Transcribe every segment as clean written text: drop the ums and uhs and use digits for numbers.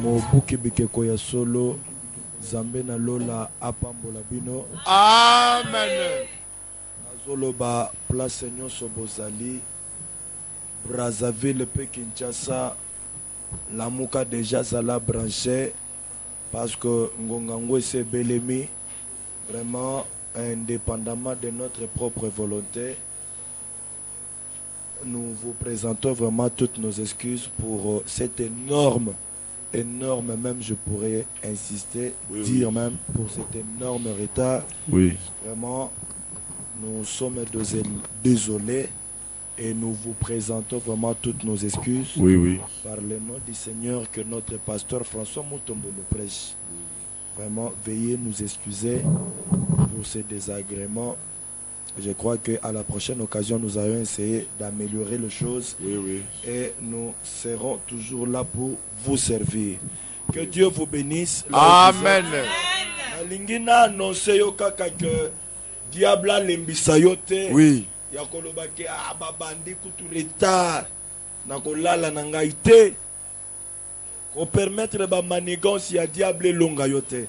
Mobuki bikeko ya solo Zambe na lola apambola bino. Amen. Azoloba place nyonso bozali Brazzaville pe Kinshasa lamuka déjà zala branché parce que ngongango c'est belemi vraiment indépendamment de notre propre volonté. Nous vous présentons vraiment toutes nos excuses pour cette énorme même, je pourrais insister, dire même, pour cet énorme retard. Oui. Vraiment, nous sommes désolés et nous vous présentons vraiment toutes nos excuses. Oui, oui. Par le nom du Seigneur, que notre pasteur François Mutombo nous prêche. Vraiment, veuillez nous excuser pour ces désagréments. Je crois qu'à la prochaine occasion, nous allons essayer d'améliorer les choses. Oui, oui. Et nous serons toujours là pour vous servir. Que Dieu vous bénisse. Amen. Alingina annonce yo kaka que diable lembisa yo te. Oui. Ya koloba ke babandi kutu retard. Na kolala na ngai te. Ko permettre ba manigance ya diable longa yo te.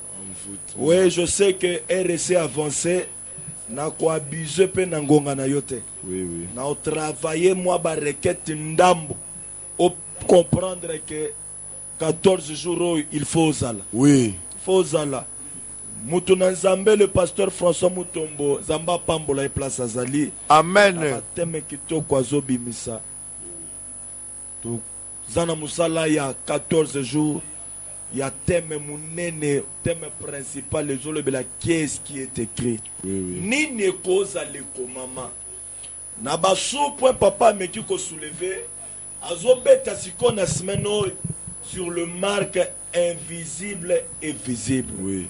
Oui, je sais que RC avancé. Na ko abuse pe na ngonga na yo te. Oui, oui. Na o travailler moi ba requête ndambo. O comprendre que 14 jours il faut zala. Oui. Il faut zala. Mutuna Nzambe, le pasteur François Mutombo, Zamba Pambola et Place Azali. Amen. Teme kito kwazo bimisa. Donc, Zana Musala, il y a 14 jours, il y a thème munene, thème principal, les autres, qu'est-ce qui est écrit. Oui, oui. Ni ne cause à l'éco-maman. Nabasou, point papa, mais qui ko soulevé, azobeta sikona semeno sur le marque invisible et visible. Oui.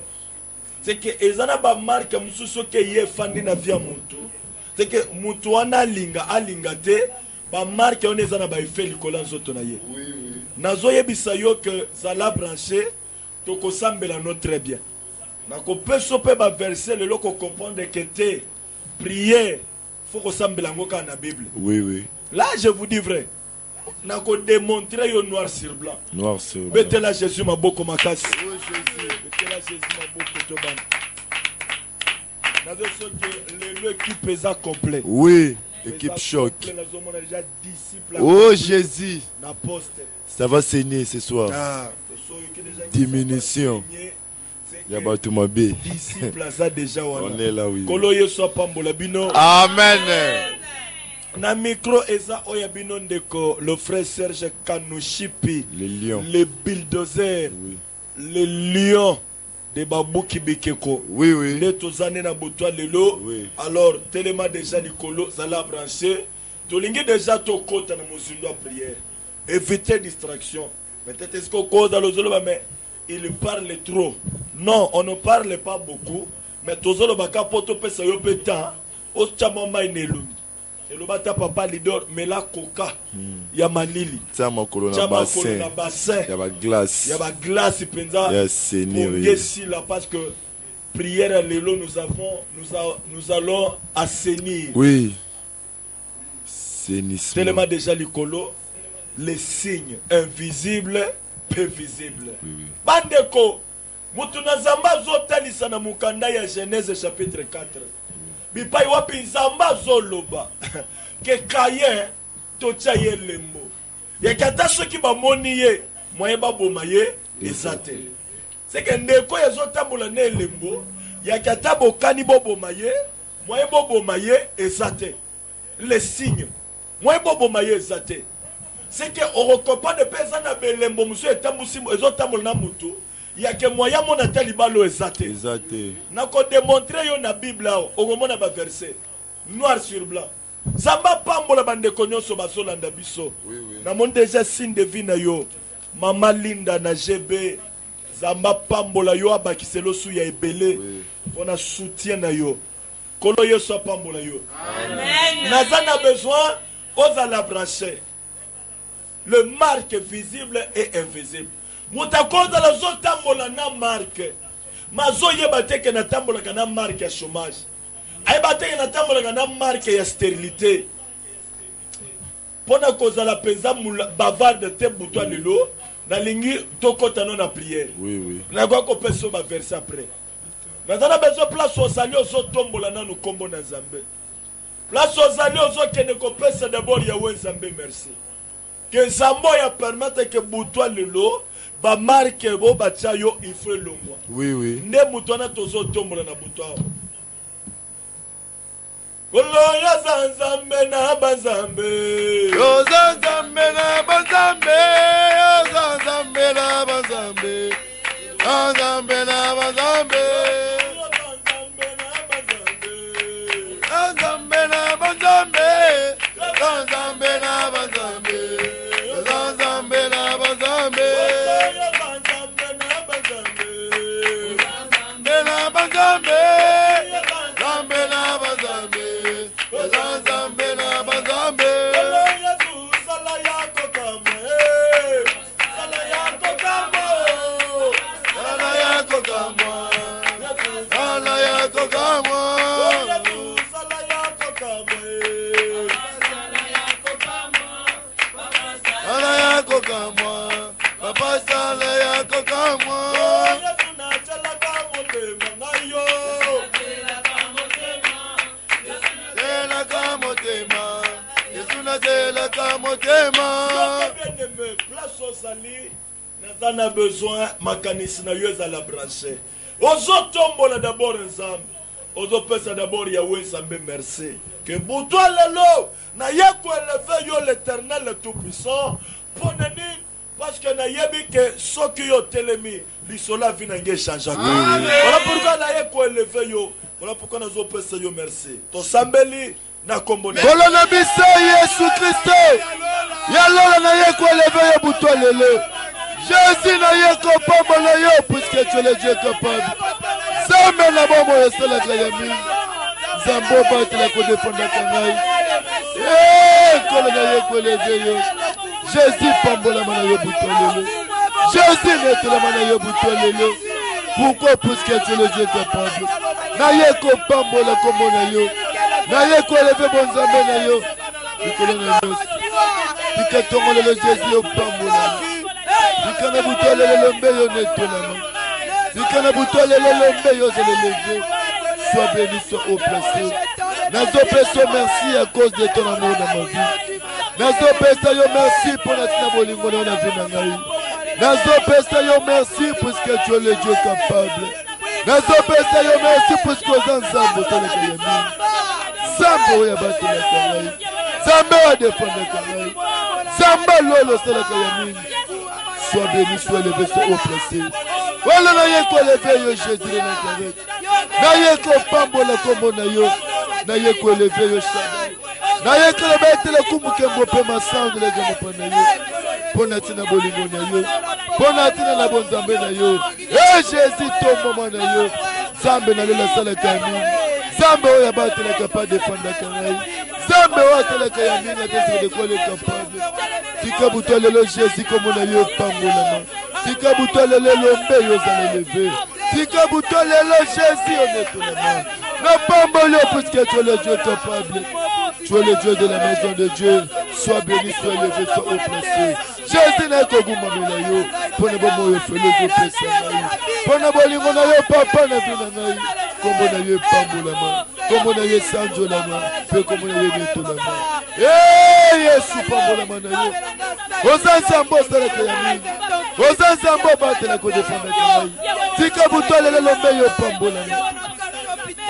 C'est que ezana ba marque mususu ke ye fandi na via mutu. C'est que mutu wana alinga te ba marque on ezana ba effet likola nzoto na ye. Oui, oui. Nazo yebisa yo que zala branché to ko sambela no très bien. Na ko peso pe ba verset le loko comprendre que te prier faut ko sambela ngoka na Bible. Oui, oui. Là je vous dis vrai. Na ko démontrer yo noir sur blanc. Noir sur blanc. Bete la Jésus maboko makasi. Oh Jésus. Bete la Jésus maboko toban. Nazo so que le équipe pesa complet. Oui, équipe choc. Disciple. Oh Jésus. Na poste. Ça va saigner ce soir. Ah. Diminution. Yabatumabé. Disciple ça déjà on est là, oui. Kolo yeso pambola bino. Amen. Na micro eza oyabino ndeko le frère Serge Kanouchipi, le lion, le bulldozer, oui. Le lion de Babouki Bikeko. Oui, oui. Les tozane na botoa lelo. Oui. Alors tellement déjà Nicolo zala branché. Tolingi déjà to kota na mozindo prière. Évitez distraction. Peut-être est-ce qu'on cause dans le zolo mais il parle trop. Non, on ne parle pas beaucoup, mais tozolo baka poto pesa yo petan. O chamama inelumi. Et le bata papa leader mais la coca ya malili ça ma colonne bassin ya ba glace penza ya seigneur ici là parce que prière lelo nous allons assainir oui sénissement tellement déjà likolo les signes invisibles peu visibles oui, oui. Bandeko mutu na zamba zotalisa na mukanda ya Genèse chapitre 4 bipai wapi nzamba zoloba ke kaye tocha ye lembo ya kata soki bamoni ye moye baboma ye ezate c'est que ndeko ezotambola ne lembo ya kata bokani boboma ye moye boboma ye ezate les signes moye boboma ye ezate c'est que orokopa de pesa na belembo muso etambusi ezotambola na mutu ya ke moya mona tali balo ezate na ko démontrer yo na Bible o mona ba verset noir sur blanc zamba pambola bande konyoso basolanda biso na mon déjà signe de vie na yo mama Linda na GB zamba pambola yo abakiselo su ya ebele pona soutien na yo kolo yo so pambola yo amen nazana besoin aux la brancher le marque visible et invisible. Mutakoza la zotambola na marque. Mazo yeba teke na tambola kana marque ya chômage. Ayeba teke na tambola kana marque ya stérilité. Pona koza la penza bavarde te butwa lelo. nalingi tokotano na prière. Oui, oui. Nakwa ko peso ba verser après. Maintenant besoin place osali ozotombola nanu kombo na Nzambe. Place osali ozokende ko pesa d'abord Yahweh Nzambe merci. Que Nzambo ya permettre que butwa lelo ba marque bo bacha yo ifre longwa. Oui, oui. Nde mutwana tozotombola na butwa. Koloya Nzambe na Banzambe. Yo Nzambe na Banzambe. Yo Nzambe na Banzambe. Nzambe na Banzambe. Nzambe na Banzambe. Nzambe na Banzambe. Nzambe na Banzambe. Nzambe na Banzambe. Nzambe na Banzambe. Nzambe na Banzambe. Sala yako kama. Sala yako kama. Sala yako kama. Sala yako kama. Sala yako kama. Sala yako kama. Papa sala yako kama. Tunachala kama ngayo. Tela kama tema. Yesu na tela kama tema. Place au sali. N'a besoin makanisi na yo ezala branché. Ozotombola d'abord Nzambe. Ozopesa d'abord Yahweh Nzambe merci. Que butwa lelo na yeko élever yo l'Éternel le tout puissant. Poneni parce que na yebi que soki yo telemi lisola vinange change. Voilà pourquoi na yeko élever yo. Voilà pourquoi nous opesa yo merci. To sambeli na kombo na. Kolona biso Yesu Kristo. Yalola na yeko élever yo butwa lelo. Jésus na yeko pombo na yo puisque tu es le Dieu capable. Zambe na bomo yesala kayami. Zambo bate la ko défendre kangai. Kolona yeko élever yo. Jésus pombo la mana yo butwa lelo. Jésus net la mana yo butwa lelo. Pourquoi puisque tu es le Dieu capable. Na yeko pombo la kombo na yo. Na yeko élever bon Zambe na yo. Kolona yo. Tikatongo le Jésus yo pombo na yo. Sikana butole le lombe yo netolama. Sikana butole le lombe yo zélelevé. Sois béni, sois haut placé. Nazo peso merci à cause de ton amour dans ma vie. Nazo peso yo merci pour la tina bolingo na vie na ngai. Nazo peso yo merci puisque tu es le Dieu capable. Nazo peso yo merci puisque aux ensemble tole kayami. Sambo ya batu na kangai. Sambo ya défendre kangai. Sambo lolo tole kayami. Sois béni, sois élevé, sois haut placé. Voilà na yeko élevé yo Jésus de Nazareth. Na yeko pambo la kombo na yo. Na yeko élevé yo Shaddai. Na yeko le bete le kumuke mbope masangu le jamopa na yo. Pona tina bolingo na yo. Pona tina la bonzambe na yo. Jésus tombo mwana yo. Zambe na lela sala kami. Zambe oya bate la capable de défendre kangai. Zambe oya tela kayami na tese de quoi le capable. Tika butole le Jésus comme on a eu pambolama. Tika butole le lombe yo zalelevé. Tika butole le Jésus honnêtement. Ne pambolo puisque tu es le Dieu capable. Tu es le Dieu de la maison de Dieu. Sois béni, sois élevé, sois haut placé. Jésus n'a qu'au goût mamela yo. Pone bo mo yo fele go pesa ngai. Pone bo lingo na yo papa na vina ngai. Comme on a eu pambolama. Comme on a eu sanjolama. Peu comme on a eu netolama. Yesu pambolama na yo. Osansambo sala kayami. Osansambo batela ko defenda kai. Tika butole le lombe yo pambolama.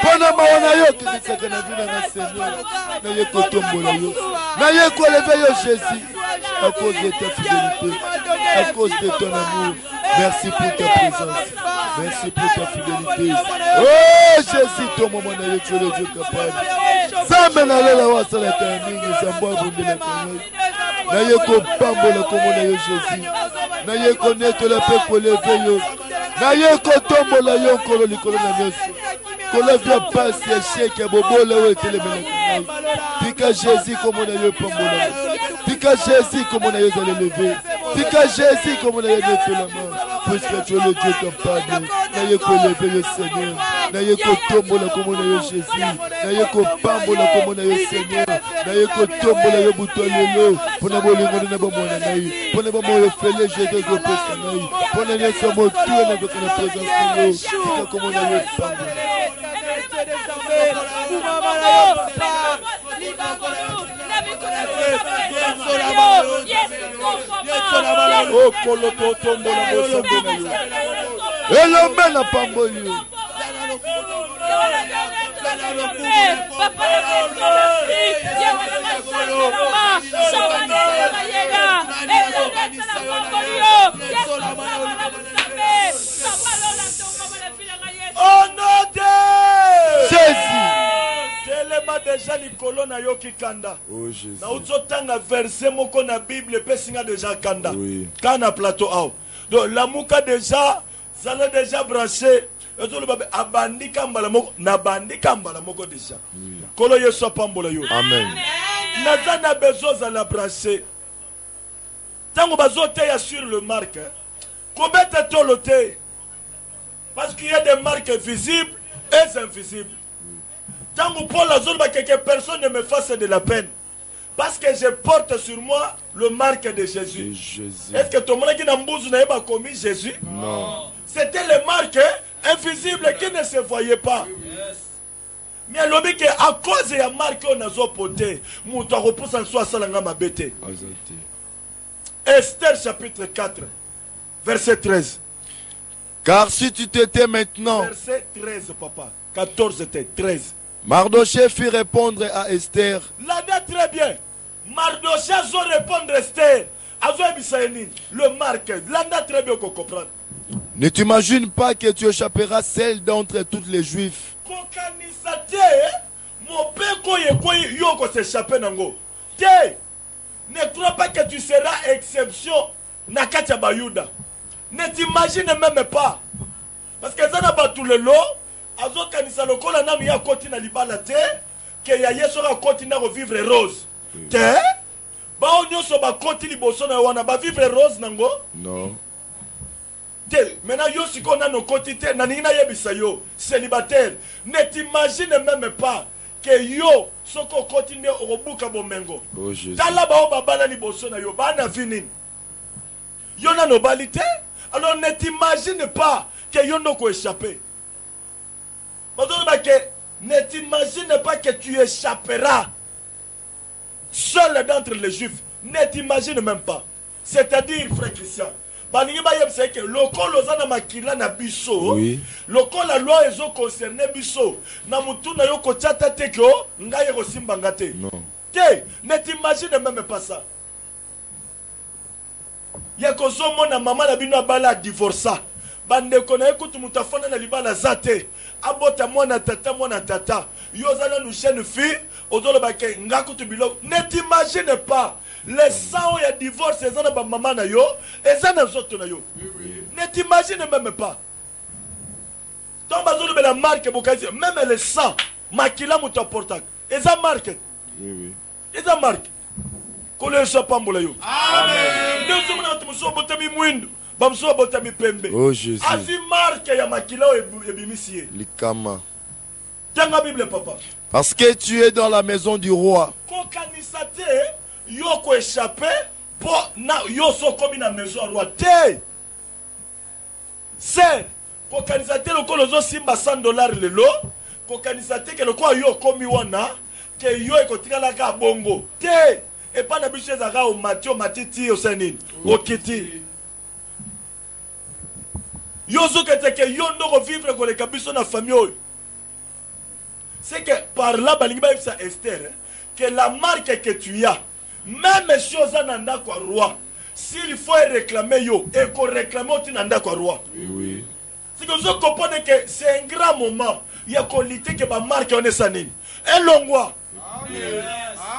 Pona mawana yo kizisaka na vina na Seigneur. Na yeko tombola yo. Na yeko élever yo Jésus. À cause de ta fidélité. À cause de ton amour. Merci pour ta présence. Merci pour ta fidélité. Oh Jésus, ton moment na yo tu es le Dieu capable. Zambe na lela wa sala tamingi zambo abundela kangai. Na yeko pambola komo na yo Jésus. Na yeko neto la pe ko lever yo. Na yeko tombola yo nkolo likolo na meso. Kolovia passe échec ya bobola we telemela kangai. Tika Jésus comme on a eu pambola. Tika Jésus comme on a eu d'aller lever. Tika Jésus comme on a eu de la main. Puisque tu es le Dieu capable. Na yeko lever le Seigneur. Na yeko tombola comme on a eu Jésus. naye kopambola kombo na yo Seigneur, naye kotombola yo butu lelo, pona bolingo na bomona na yo, pona bomoyo fele Jésus kopesa na yo, pona nyonso motu na bekana présence na yo, tika kombo na yo pambola. Oh, koloto tombola bosambe na yo. Elombe na pamboli yo. Oh non de Jésus. telema déjà likolo na yo kikanda. Oh Jésus. Na uzotanga verset moko na Bible pesinga déjà kanda. Oui. Kana plateau ao. Donc la muka déjà zala déjà branché. Eto le babe abandi kambala moko na bandi kambala moko déjà. Kolo yeso pambola yo. Amen. Nazana besoin za la branché. Tango bazote ya sur le marque. Kobeta tolote. Parce qu'il y a des marques visibles et invisibles. Tant que Paul a dit que personne ne me fasse de la peine. Parce que je porte sur moi le marque de Jésus. Est-ce que tout le monde qui n'a pas commis Jésus? Non. C'était les marques invisibles qui ne se voyaient pas. Mais l'homme qui à cause de la marque on a zopoté, mouta repousse en soi salanga mabete. Esther chapitre 4, verset 13. Car si tu t'étais maintenant, Verset 13, papa. 14 était 13. Mardoché fit répondre à Esther. Là, très bien. Mardoché a répondre à Esther. Le marque. Là, très bien qu'on comprend. Ne t'imagine pas que tu échapperas celle d'entre toutes les Juifs. Ne crois pas que tu seras exception. Nakacha Bayuda. Ne t'imagine même pas. Parce que ça n'a pas tout le lot. Azo kanisa lokola na miya koti na libala te. Que ya yeso na koti na vivre rose. Te. Ba onyoso ba koti liboso na wana ba vivre rose nango. Non. Te. Maintenant yo siko na no koti te. Na nina yebisa yo. Célibataire. Ne t'imagine même pas. Que yo soko koti ne obuka bomengo. Oh Jésus. Tala ba o babala liboso na yo. Ba na vinin. Yo na no balite. Alors ne t'imagine pas que yo no ko échapper. Ne t'imagine pas que tu échapperas seul d'entre les Juifs. Ne t'imagine même pas. C'est-à-dire, frère Christian, c'est que le col aux makila na biso, le col la loi est concerné biso, na mutu na yo kochata teko, ngaye rosimbangate. Non. Ne t'imagine même pas ça. Yako zomo na maman na bino bala divorça. Bande kona ekutu mutafana na libala zate. Abota mwana tata. Yozala nous chaîne fille. Odolo bake ngakutu bilo. Ne t'imagine pas. Les 100 ya divorce ezana ba maman na yo. Ezana zoto na yo. Ne t'imagine même pas. Tant bazolo be la marque bokazi. Même les 100. Makila mutaportak. Eza marque. Oui. Eza marque. Kole so pambola yo. Amen. Nous sommes dans muso botami mwindu. Oh Jésus. Likama. Bible, papa. Parce que tu es dans la maison du roi. Yoko échappé pour na yoso comme na maison roi te. C'est pour kanizate le kolozo simba $100 le lot. Pour kanizate que le quoi yo komi wana que yo ekotika la ka bongo te. Et pas na biche za au Mathieu matiti au senin au kiti. Yozo que yondo vivre avec les kabiso na famille. C'est que par là balingi ba ça Esther que la marque que tu as même chose nanda kwa roi s'il faut réclamer yo et qu'on réclame au nanda kwa roi. Oui. C'est que vous comprenez que c'est un grand moment il y a qualité que ba marque on est sanine. Et longwa.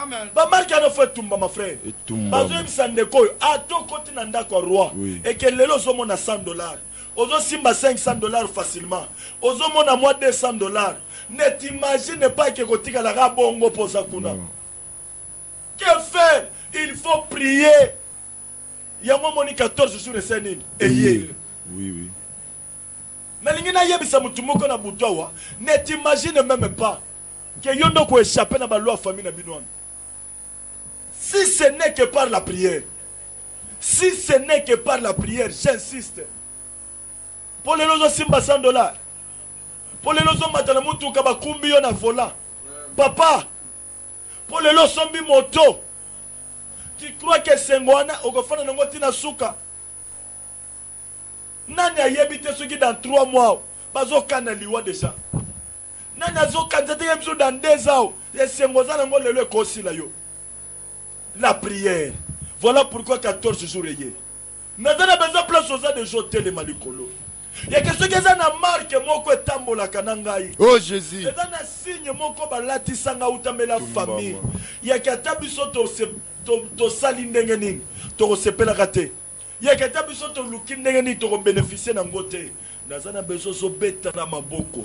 Amen. Ba marque on fait tumba ma frère. Et tumba. Bazo misandeko a to côté nanda kwa roi et que lelo zo mona $100. Ozo simba $500 facilement. Ozo mona moi $200. Ne t'imagine pas que kotika la rabongo posa kuna. Que faire? Il faut prier. Il y a un moment 14 jours et 5 nuits. Et hier. Oui. Mais l'ingénieur yebisa mutumoko na butawa. Ne t'imagine même pas. que yo ndoko échappé na ba loi famille na bino. Si ce n'est que par la prière, si ce n'est que par la prière, j'insiste. Pour les lozo simba $100. Pour les lozo matana mutu kaba kumbi yo na vola. Papa, pour les lozo sombi moto. Tu crois que sengwana okofana nango tina suka? Nani ayebite soki dans 3 mois bazo kana liwa déjà. Nani azo kanza te yemso dans 2 ans. Et sengoza nango lelo kosi la yo. La prière. Voilà pourquoi 14 jours hier. Nous avons besoin de place aux de jeter les malikolo. Il y a quelque chose qui est une marque moko tambola kanangai. Oh Jésus. C'est un signe moko balati sanga utame la famille. Il y a katabiso to sali ndenge nini to sepela kate. Il y a katabiso to luki ndenge nini to bénéficier na ngote. Nazana bezo zo beta na maboko.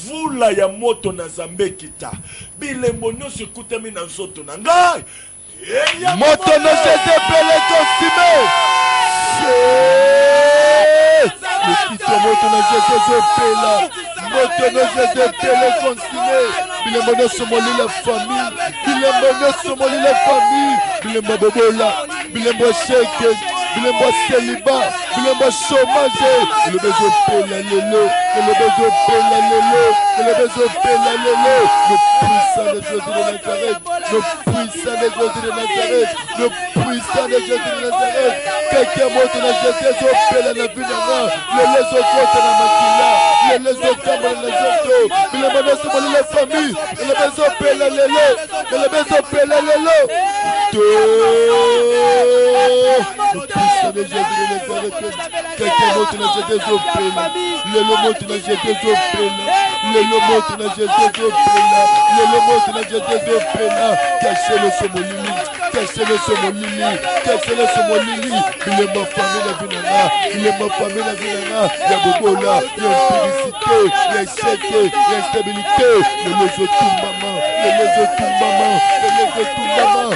Vula ya moto na zambe kita. Bilembo nyonso kutami na nzoto na ngai. Moto no jete pele consumé. Le titre moto no jete pela. Moto no jete pele consumé. Bilembo no somoli la famille. Bilembo no somoli la famille. Bilembo bobola. Bilembo sheke. Bilembo célibat. Bilembo chômage. Le besoin pela lelo. Le besoin pela lelo. Le besoin pela lelo. Le puissant de Jésus de Nazareth. Le puissant de Jésus de Nazareth. Le puissant de Jésus de Nazareth. Quelqu'un monte dans Jésus au pela na binanga. Le leso kote na makila. Le leso kamba na zoto. Le menace pour la famille. Le besoin pela lelo. Le besoin pela lelo. Le puissant de Jésus de Nazareth. Quelqu'un monte dans Jésus au pela. Le monte dans Jésus au pela. Le monte dans Jésus au pela. Le monte dans Jésus au pela. Cachez-le sur mon lit. Cachez-le sur mon lit. Cachez-le sur mon lit. Il est ma famille la vinana. Il est ma famille la vinana. Il y a beaucoup là. Il y a impudicité. Il y a échec. Il y a instabilité. Le lezo tout maman. Le lezo tout maman. Le lezo tout maman.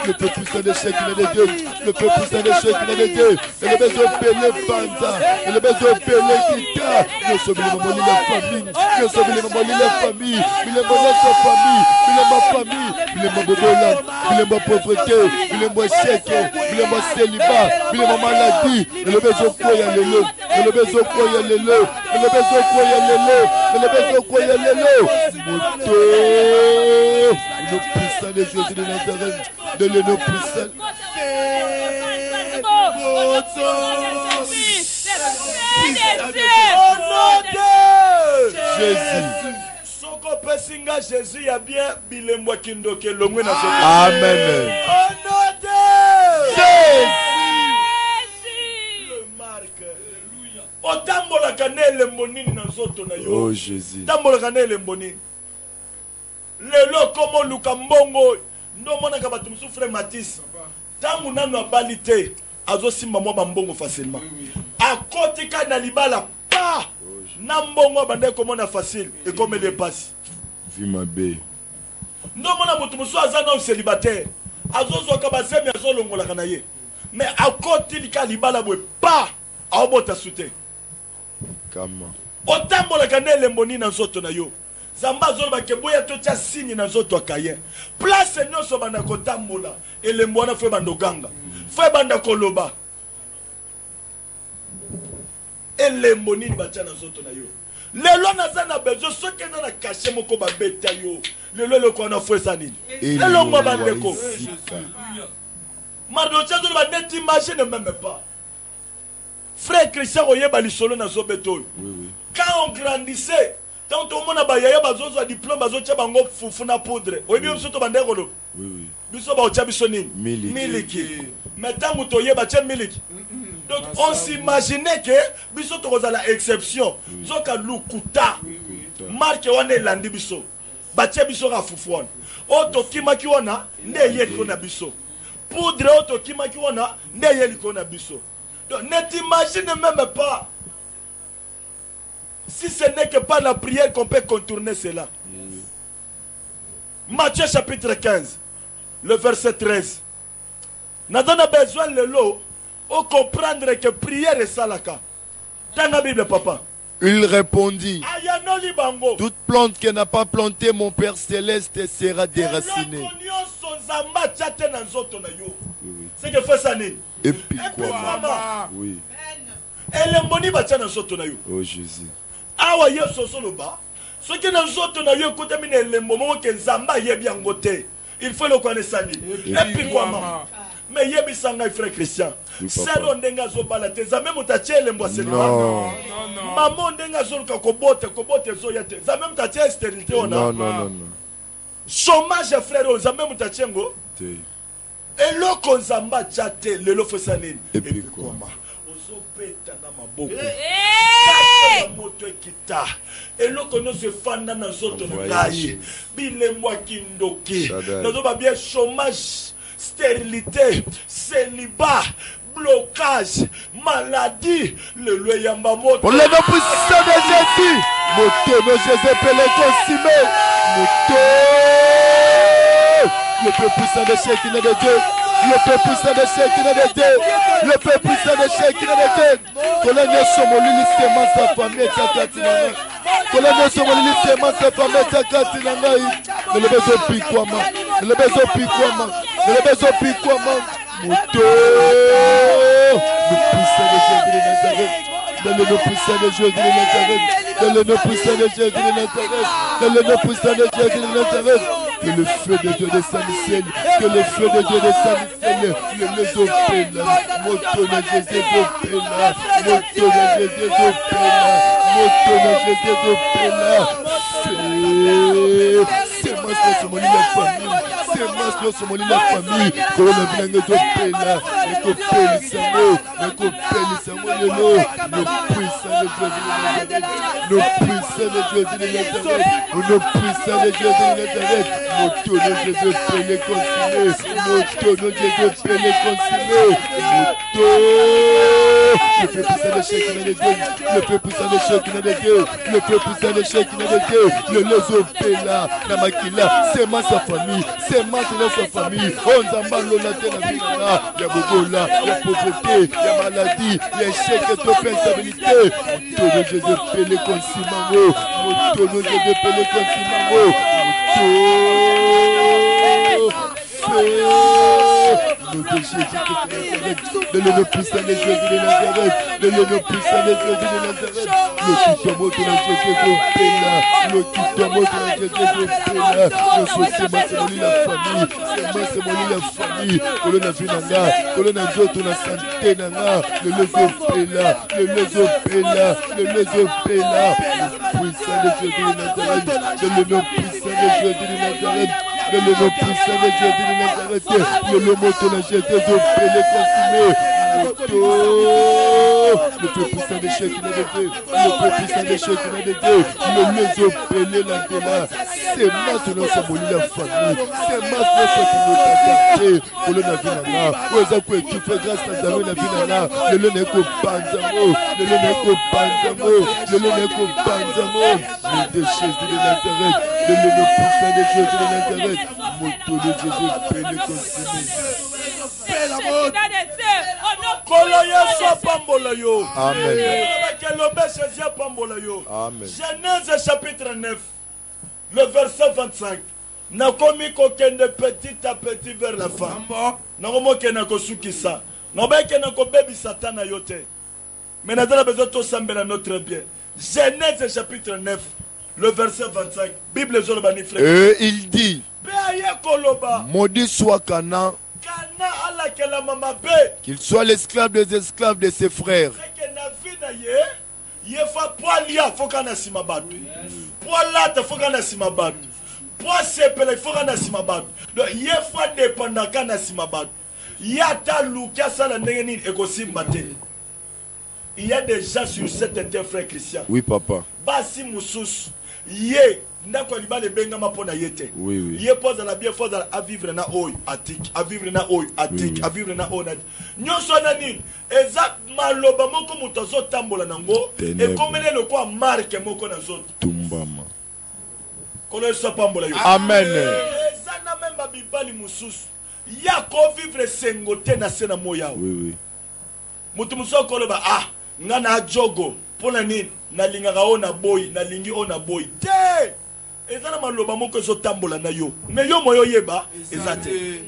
Le peuple puissant de chèque il est de Dieu. Le peuple puissant de chèque il est de Dieu. Et le besoin de payer Panta. Et le besoin de payer Kita. Nous sommes les mamans de la famille. Nous sommes les mamans de la famille. Il est mon sa famille. Il est ma famille. Il est mon bobola. Il est ma pauvreté. Il est mon chèque. Il est mon célibat. Il est ma maladie. Et le besoin de quoi il y a le lot. Et le besoin de quoi il y a le lot. Et le besoin de quoi il y a le lot. Et le besoin de quoi il y a le lot. Moto. Le puissant de Jésus de Nazareth. De l'eau puissant. Jésus. Soko pesinga Jésus ya bien bilembo kindoke longwe na soko. Amen. Au nom de Jésus. Le marque. Alléluia. Otambola kanele monini na nzoto na yo. Oh Jésus. Tambola kanele monini. Lelo komo luka mbongo ndo mona ka bato musu frère Matisse. Tangu nanu abali te azo simba mwa mbongo facilement. Akotika na libala pa na mbongo bande komona facile et comme il est passé. Vie ma bé. Ndo mona mutu musu azana célibataire. Azo zo ka basemi azo longola kana ye. Mais akoti lika libala bwe pa aobota sute. Kama. Otambola kanele mboni na nzoto na yo. Zamba zolo keboya tocha signe na nzoto akaye. Place nyonso banda kotambola elembo wana fe bandoganga. Fe banda koloba. Elembo nini bacha na nzoto na yo. Lelo nazana bezo soki na caché moko ba beta yo. Lelo ko na fwe sanini. Lelo mo bandeko. Mardo chazo ba net imagine même pas. Frère Christian oyeba lisolo na zobeto. Oui. Quand on grandissait, tant au monde a yaya bazozo diplôme bazocha bango fufu na poudre. Oyebi biso to bandeko lo. Oui. Biso ba ocha biso nini? Miliki. Maintenant muto yeba cha miliki. Donc on s'imaginait que biso to kozala exception. Zoka lukuta. Marque wana landi biso. Bache biso ka fufu wana. Oto kimaki wana nde yeli kona biso. Poudre oto kimaki wana nde yeli kona biso. Donc ne t'imagine même pas. Si ce n'est que par la prière qu'on peut contourner cela. Matthieu chapitre 15, le verset 13. Nous avons besoin de l'eau pour comprendre que prière est ça là. Dans la Bible, papa. Il répondit. Aya Fonoli bango. Toute plante qui n'a pas planté mon Père Céleste sera déracinée. Eloko nyonso nzamba tia te na nzoto na yo. Oui. C'est que fait ça nini? Et puis quoi? Mama. Oui. Elemboni batia na nzoto na yo. Oh Jésus. Awa yeso soloba. Soki na nzoto na yo kote mine elembo moko ke nzamba yebi yango te. Il faut le connaître. Et puis quoi maman? Mais yebi sanga frère Christian. Sero ndenga zo balate zame mutache elembo selo. Non. Maman ndenga zo kobote zo yate. Zame mutache stérilité ona. Non. Chômage frère zame mutache ngo. Eloko nzamba chate lelo fosanini. Et puis quoi? Ozopeta na maboko. Kaka moto ekita. Eloko no se fanda na zoto na ngai. Bilembo kindoki. Nazo ba bien chômage, stérilité, célibat, blocage, maladie, le loyamba moto. Pour le nom puissant de Jésus, moto no Jésus peut les consumer. Moto, le peu puissant de Shekinah de Dieu. Le peu puissant de Shekinah de Dieu. Le peu puissant de Shekinah de Dieu. Kolonio somolili sema sa famille takatinanga. Kolonio somolili sema sa famille takatinanga. Le bezo pikwama. Le bezo pikwama. Le bezo pikwama. Moto. Le puissant de Jésus de Nazareth. Dans le nom puissant de Jésus de Nazareth. Dans le nom puissant de Jésus de Nazareth. Dans le nom puissant de Jésus de Nazareth. Que le feu de Dieu descende du ciel. Que le feu de Dieu descende du ciel. Le opéla. Moto de Jésus opéla. Moto de Jésus opéla. Moto de Jésus opéla. C'est moi sur mon lit la famille. C'est moi sur mon lit la famille. Que l'on a vu dans opéla. Le copéli sango. Le copéli sango. Le puissant de Jésus de Nazareth. Le puissant de Jésus de Nazareth. Le puissant de Jésus de Nazareth. Moto de Jésus peut les consumer. Moto de Jésus peut les consumer. Moto. Le peu puissant de Shekinah de Dieu. Le peu puissant de Shekinah de Dieu. Le peu puissant de Shekinah de Dieu. Le lezopéla. Namakila. C'est ma sa famille. C'est ma sa famille. On zamba l'onate na bina. Il y a bobola. Il y a pauvreté. Il y a maladie. Il y a échec et top instabilité. Moto de Jésus peut les consumer. Moto de Jésus peut les consumer. Le nom puissant de Jésus de Nazareth. Le nom puissant de Jésus de Nazareth. Le kitomo de Jésus opéla. Le kitomo de Jésus opéla. Le soutien c'est mon lit la famille. C'est mon lit la famille. Colonna Vinanga. Colonna Joto na santé nanga. Le lezopéla. Le lezopéla. Le lezopéla. Le puissant de Jésus de Nazareth. Le nom puissant de Jésus de Nazareth. Le nom puissant de Jésus de Nazareth. Le nom de Jésus opélé consumé. Le peu puissant de Shekinah de Dieu. Le peu puissant de Shekinah de Dieu. Le les opélé la déla. C'est maintenant ça molie la famille. C'est maintenant ça qui nous a gardé. Pour le Navinana. Où est-ce que tu fais grâce à Zaro Navinana? Le le neko panzamo. Le le neko panzamo. Le le neko panzamo. Le de Jésus de Nazareth. Le nom puissant de Jésus de Nazareth. Moto de Jésus opélé consumé. Amen. Amen. Genèse chapitre 9, le verset 25. Nakomi kokende petit à petit vers la fin. Nakomoke nakosukisa. Nobeke nakobebi satana yote. Mais nous avons besoin de sambela notre bien. Genèse chapitre 9, le verset 25. Bible Zolobani frère. Et il dit, maudit soit Canaan, qu'il soit l'esclave des esclaves de ses frères. Il y a des gens sur cette terre, frère Christian. Oui, papa. Basi Moussous, yé, ndako liba le bengama pona yete. Oui, oui. Yé pose la bien pose à vivre na oy atik, à vivre na oy atik, à vivre na oy. Nyonso nani, exact maloba moko mutazo tambola nango, et comme le quoi marque moko na zot. Tumbama. Kono so pambola yo. Amen. Ezana même babibali Moussous. Ya ko vivre sengote na sena moya. Oui, oui. Mutu muso koloba ah ngana jogo Pour la nine, na lingaka ona boy, na lingi ona boy. Te! Eza na maloba moko zo tambola na yo. Mais yo moyo yeba, eza te.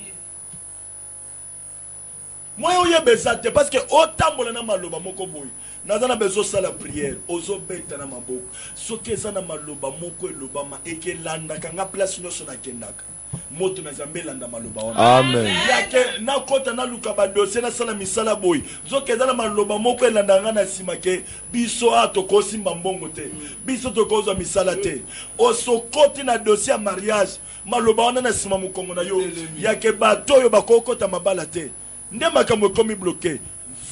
Moyo yeba eza te parce que o tambola na maloba moko boy. Nazana bezo sala prière, ozo beta na maboko. Soki eza na maloba moko eloba ma eke landa kanga place nyonso na kendaka. Moto na zambe landa maloba wana. Amen. Yake na kota na luka ba dossier na sala misala boy. Zoke eza na maloba moko elanda nga na sima ke biso ato kosimba mbongo te. Biso to kozo misala te. Oso koti na dossier ya mariage, maloba wana na sima mukongo na yo. Yake bato yo bakokota mabala te. Nde makambo komi bloqué.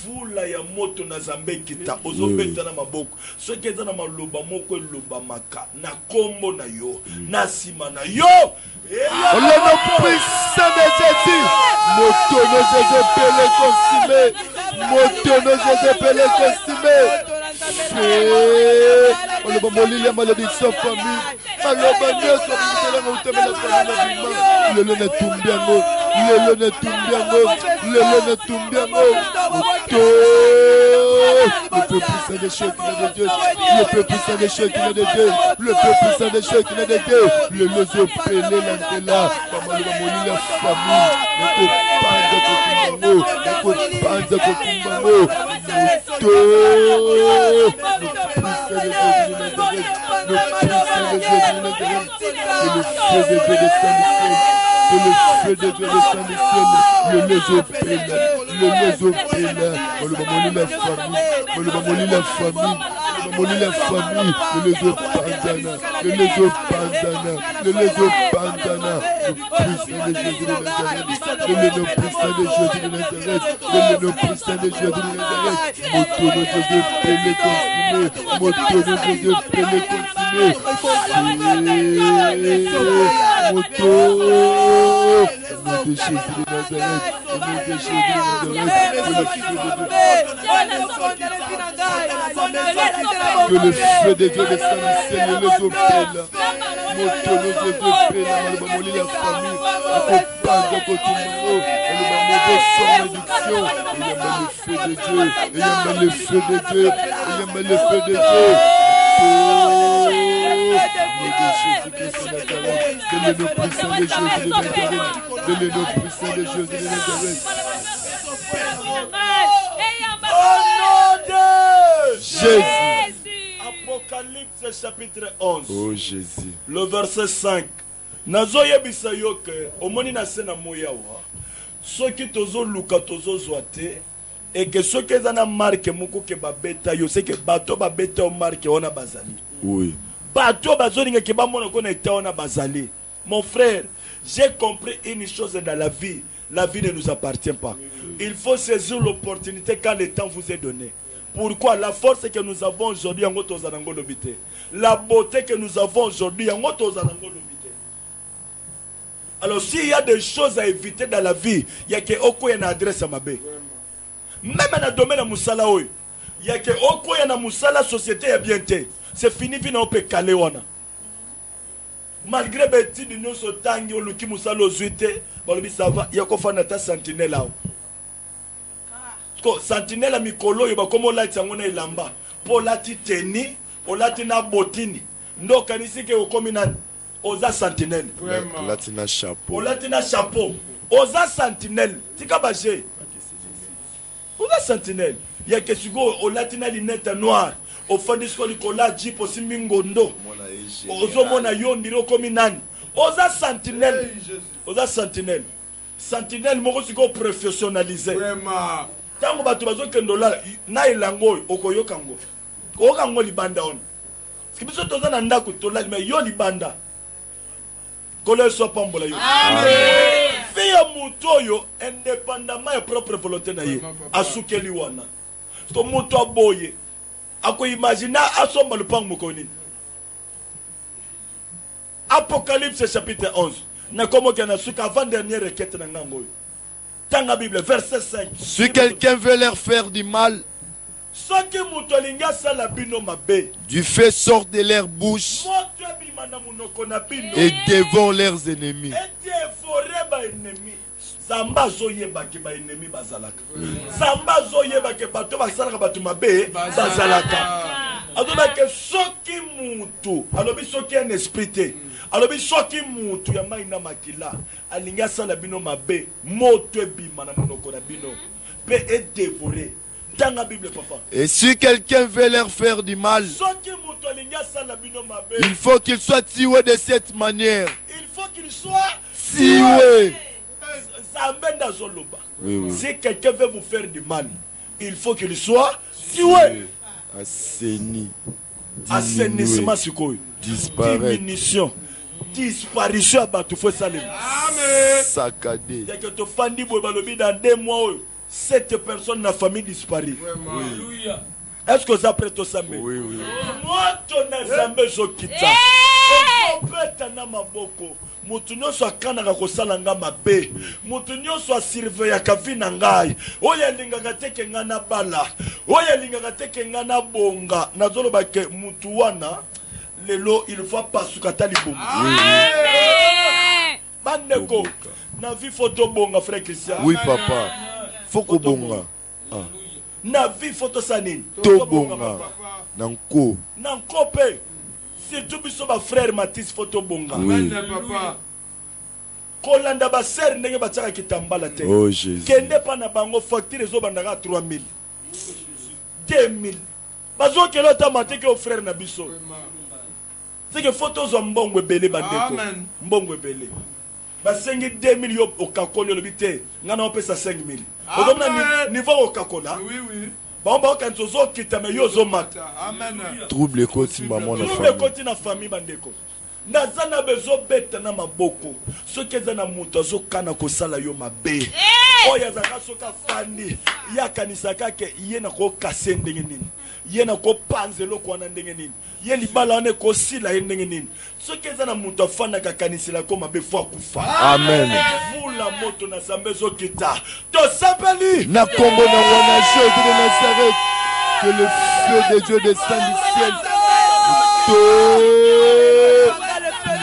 Vula ya moto na zambe kita ozo beta na maboko. Soki eza na maloba moko eloba maka na kombo na yo, na sima na yo. Au nom puissant de Jésus, Motono Jésus Pélé consumé, Motono Jésus Pélé consumé. On le bomoli la malédiction famille, maloba nyonso mutela uteme la famille, le ne tumbiango, le ne tumbiango, le ne tumbiango. Le peuple puissant des chèques de Dieu, le peuple puissant des chèques de Dieu, le peuple puissant des chèques de Dieu, le lozo pelé l'antela, comme le bomoli la famille, le panza kotumbango, le feu de Dieu descend du ciel, le lézo pèle, on le mamoli la famille, on le mamoli la famille, on le mamoli la famille, le lézo pandana, le lézo pandana, le lézo pandana, le puissant de Jésus de Nazareth, le nom puissant de Jésus de Nazareth, le nom puissant de Jésus de Nazareth, moto de Jésus pèle consumé, moto de Jésus pèle consumé, moto. De Jésus de Nazareth, de Jésus de Nazareth, que le feu de Dieu descende du ciel et les eaux pèlent. Moto de Jésus pèle, le mamoli la famille, accompagne Kotumbo, et le mamoli sans réduction. Il y a le feu de Dieu, il y a le feu de Dieu. De le nom puissant de Jésus de Nazareth, de le nom puissant de Jésus de Nazareth. Au nom de Jésus. Apocalypse chapitre 11. Oh Jésus. Le verset 5. Nazoyebisa yo ke omoni na se na moyawa. Soki tozo luka tozo zoate et que soki ezana marque moko ke babeta yo c'est que bato babeta o marque ona bazali. Oui. Bato bazoninga ke ba mona kona eta ona bazali. Mon frère, j'ai compris une chose dans la vie. La vie ne nous appartient pas. Il faut saisir l'opportunité quand le temps vous est donné. Pourquoi? La force que nous avons aujourd'hui, la beauté que nous avons aujourd'hui, alors s'il y a des choses à éviter dans la vie, il y a que oko yana adresse à ma bé. Même dans le domaine de Moussala, il y a que oko yana Moussala société est bien té. C'est fini, vina on peut caler wana. Malgré bêtise de nous tangi au luki Moussala aux huit, ça va, il y a qu'on fait un sentinelle là. Sentinelle mikolo yoba komo lati ngona ilamba po lati teni o lati na botini ndo kanisi ke okomi na oza sentinelle lati na chapeau o lati na chapeau oza sentinelle tika baje oza sentinelle ya ke sigo o lati na lunette noire o fandisco likola jipo simingondo ozo mona yondi okomi nani oza sentinelle sentinelle moko siko professionnalisé vraiment. Tango batu bazokendo la na ilango okoyoka ngo okoyoka ngo libanda on sibiso toza na ndako tola mais yo libanda kole so pambola yo amen fia muto yo indépendamment ya propre volonté na ye asukeli wana to muto aboye ako imaginer asomba lupango mokoni. Apocalypse chapitre 11 na komo kana suka avant dernière requête na ngango. Dans la Bible, verset 5. Si quelqu'un veut leur faire du mal, du feu sort de leur bouche et dévore leurs ennemis. Zamba zoyeba ke ba ennemi bazalaka. Zamba zoyeba ke bato basalaka bato mabe bazalaka. azobake soki mutu alobi soki un esprit te alobi soki mutu ya mai na makila alingi asala bino mabe moto ebima na monoko na bino mpe edévoré dans la Bible, papa. Et si quelqu'un veut leur faire du mal, il faut qu'il soit tué de cette manière. Il faut qu'il soit tué. Oui, oui. Si quelqu'un veut vous faire du mal, il faut qu'il soit tué. Assaini. Assainissement, disparaître. Diminution. Disparition à Batoufou Salim. Amen. Saccadé. Il y a que tu fandi dans 2 mois. 7 personnes dans la famille disparues. Oui. Est-ce que ça prête au Sambé? Oui, oui. Moi, ton Zambé, je quitte. On peut t'en maboko. Mutunyo soit kanaka kosala nga mabe. Mutunyo soit surveiller kavina ngai. Oya lingaka teke ngana bala. Oya lingaka teke ngana bonga. Nazolo bake mutu wana. Lelo il faut pas sukata libongo. Bandeko. Na vi photo bonga frère Christian. Oui papa. Foko bonga. Na vi photo sanine. To bonga. Nanko. Nanko pe. Surtout biso ba frère Mathis photo bonga. Oui. Papa. Kolanda ba ser ndenge ba tsaka kitambala te. Oh Jésus. Kende pa na bango facture zo bandaka 3000. 2000. Bazo kelo ta maté que au frère na biso. C'est que photos zo mbongwe belé bandeko. Mbongwe belé. Basengi 2000 yo okakola le bité. Ngana opesa 5000. Odomna niveau okakola. Oui oui. Bon quand zo kitame yo zo mat. Amen. Trouble koti maman na Trouble famille. koti na famille bandeko. Nazana bezo beta na maboko. Soki eza na mutu azokana kosala yo mabe. Oya zaka soka fandi. Ya kanisa kake ye na ko kase ndenge nini. Ye na ko panzelo ko na ndenge nini. Ye libala ne ko sila ye ndenge nini. Soki eza na mutu afana ka kanisa la ko mabe fo akufa. Amen. Vula moto na sambezo kita. To sapeli. Na kombo na wana Jésus de Nazareth. Que le feu de Dieu descende du ciel.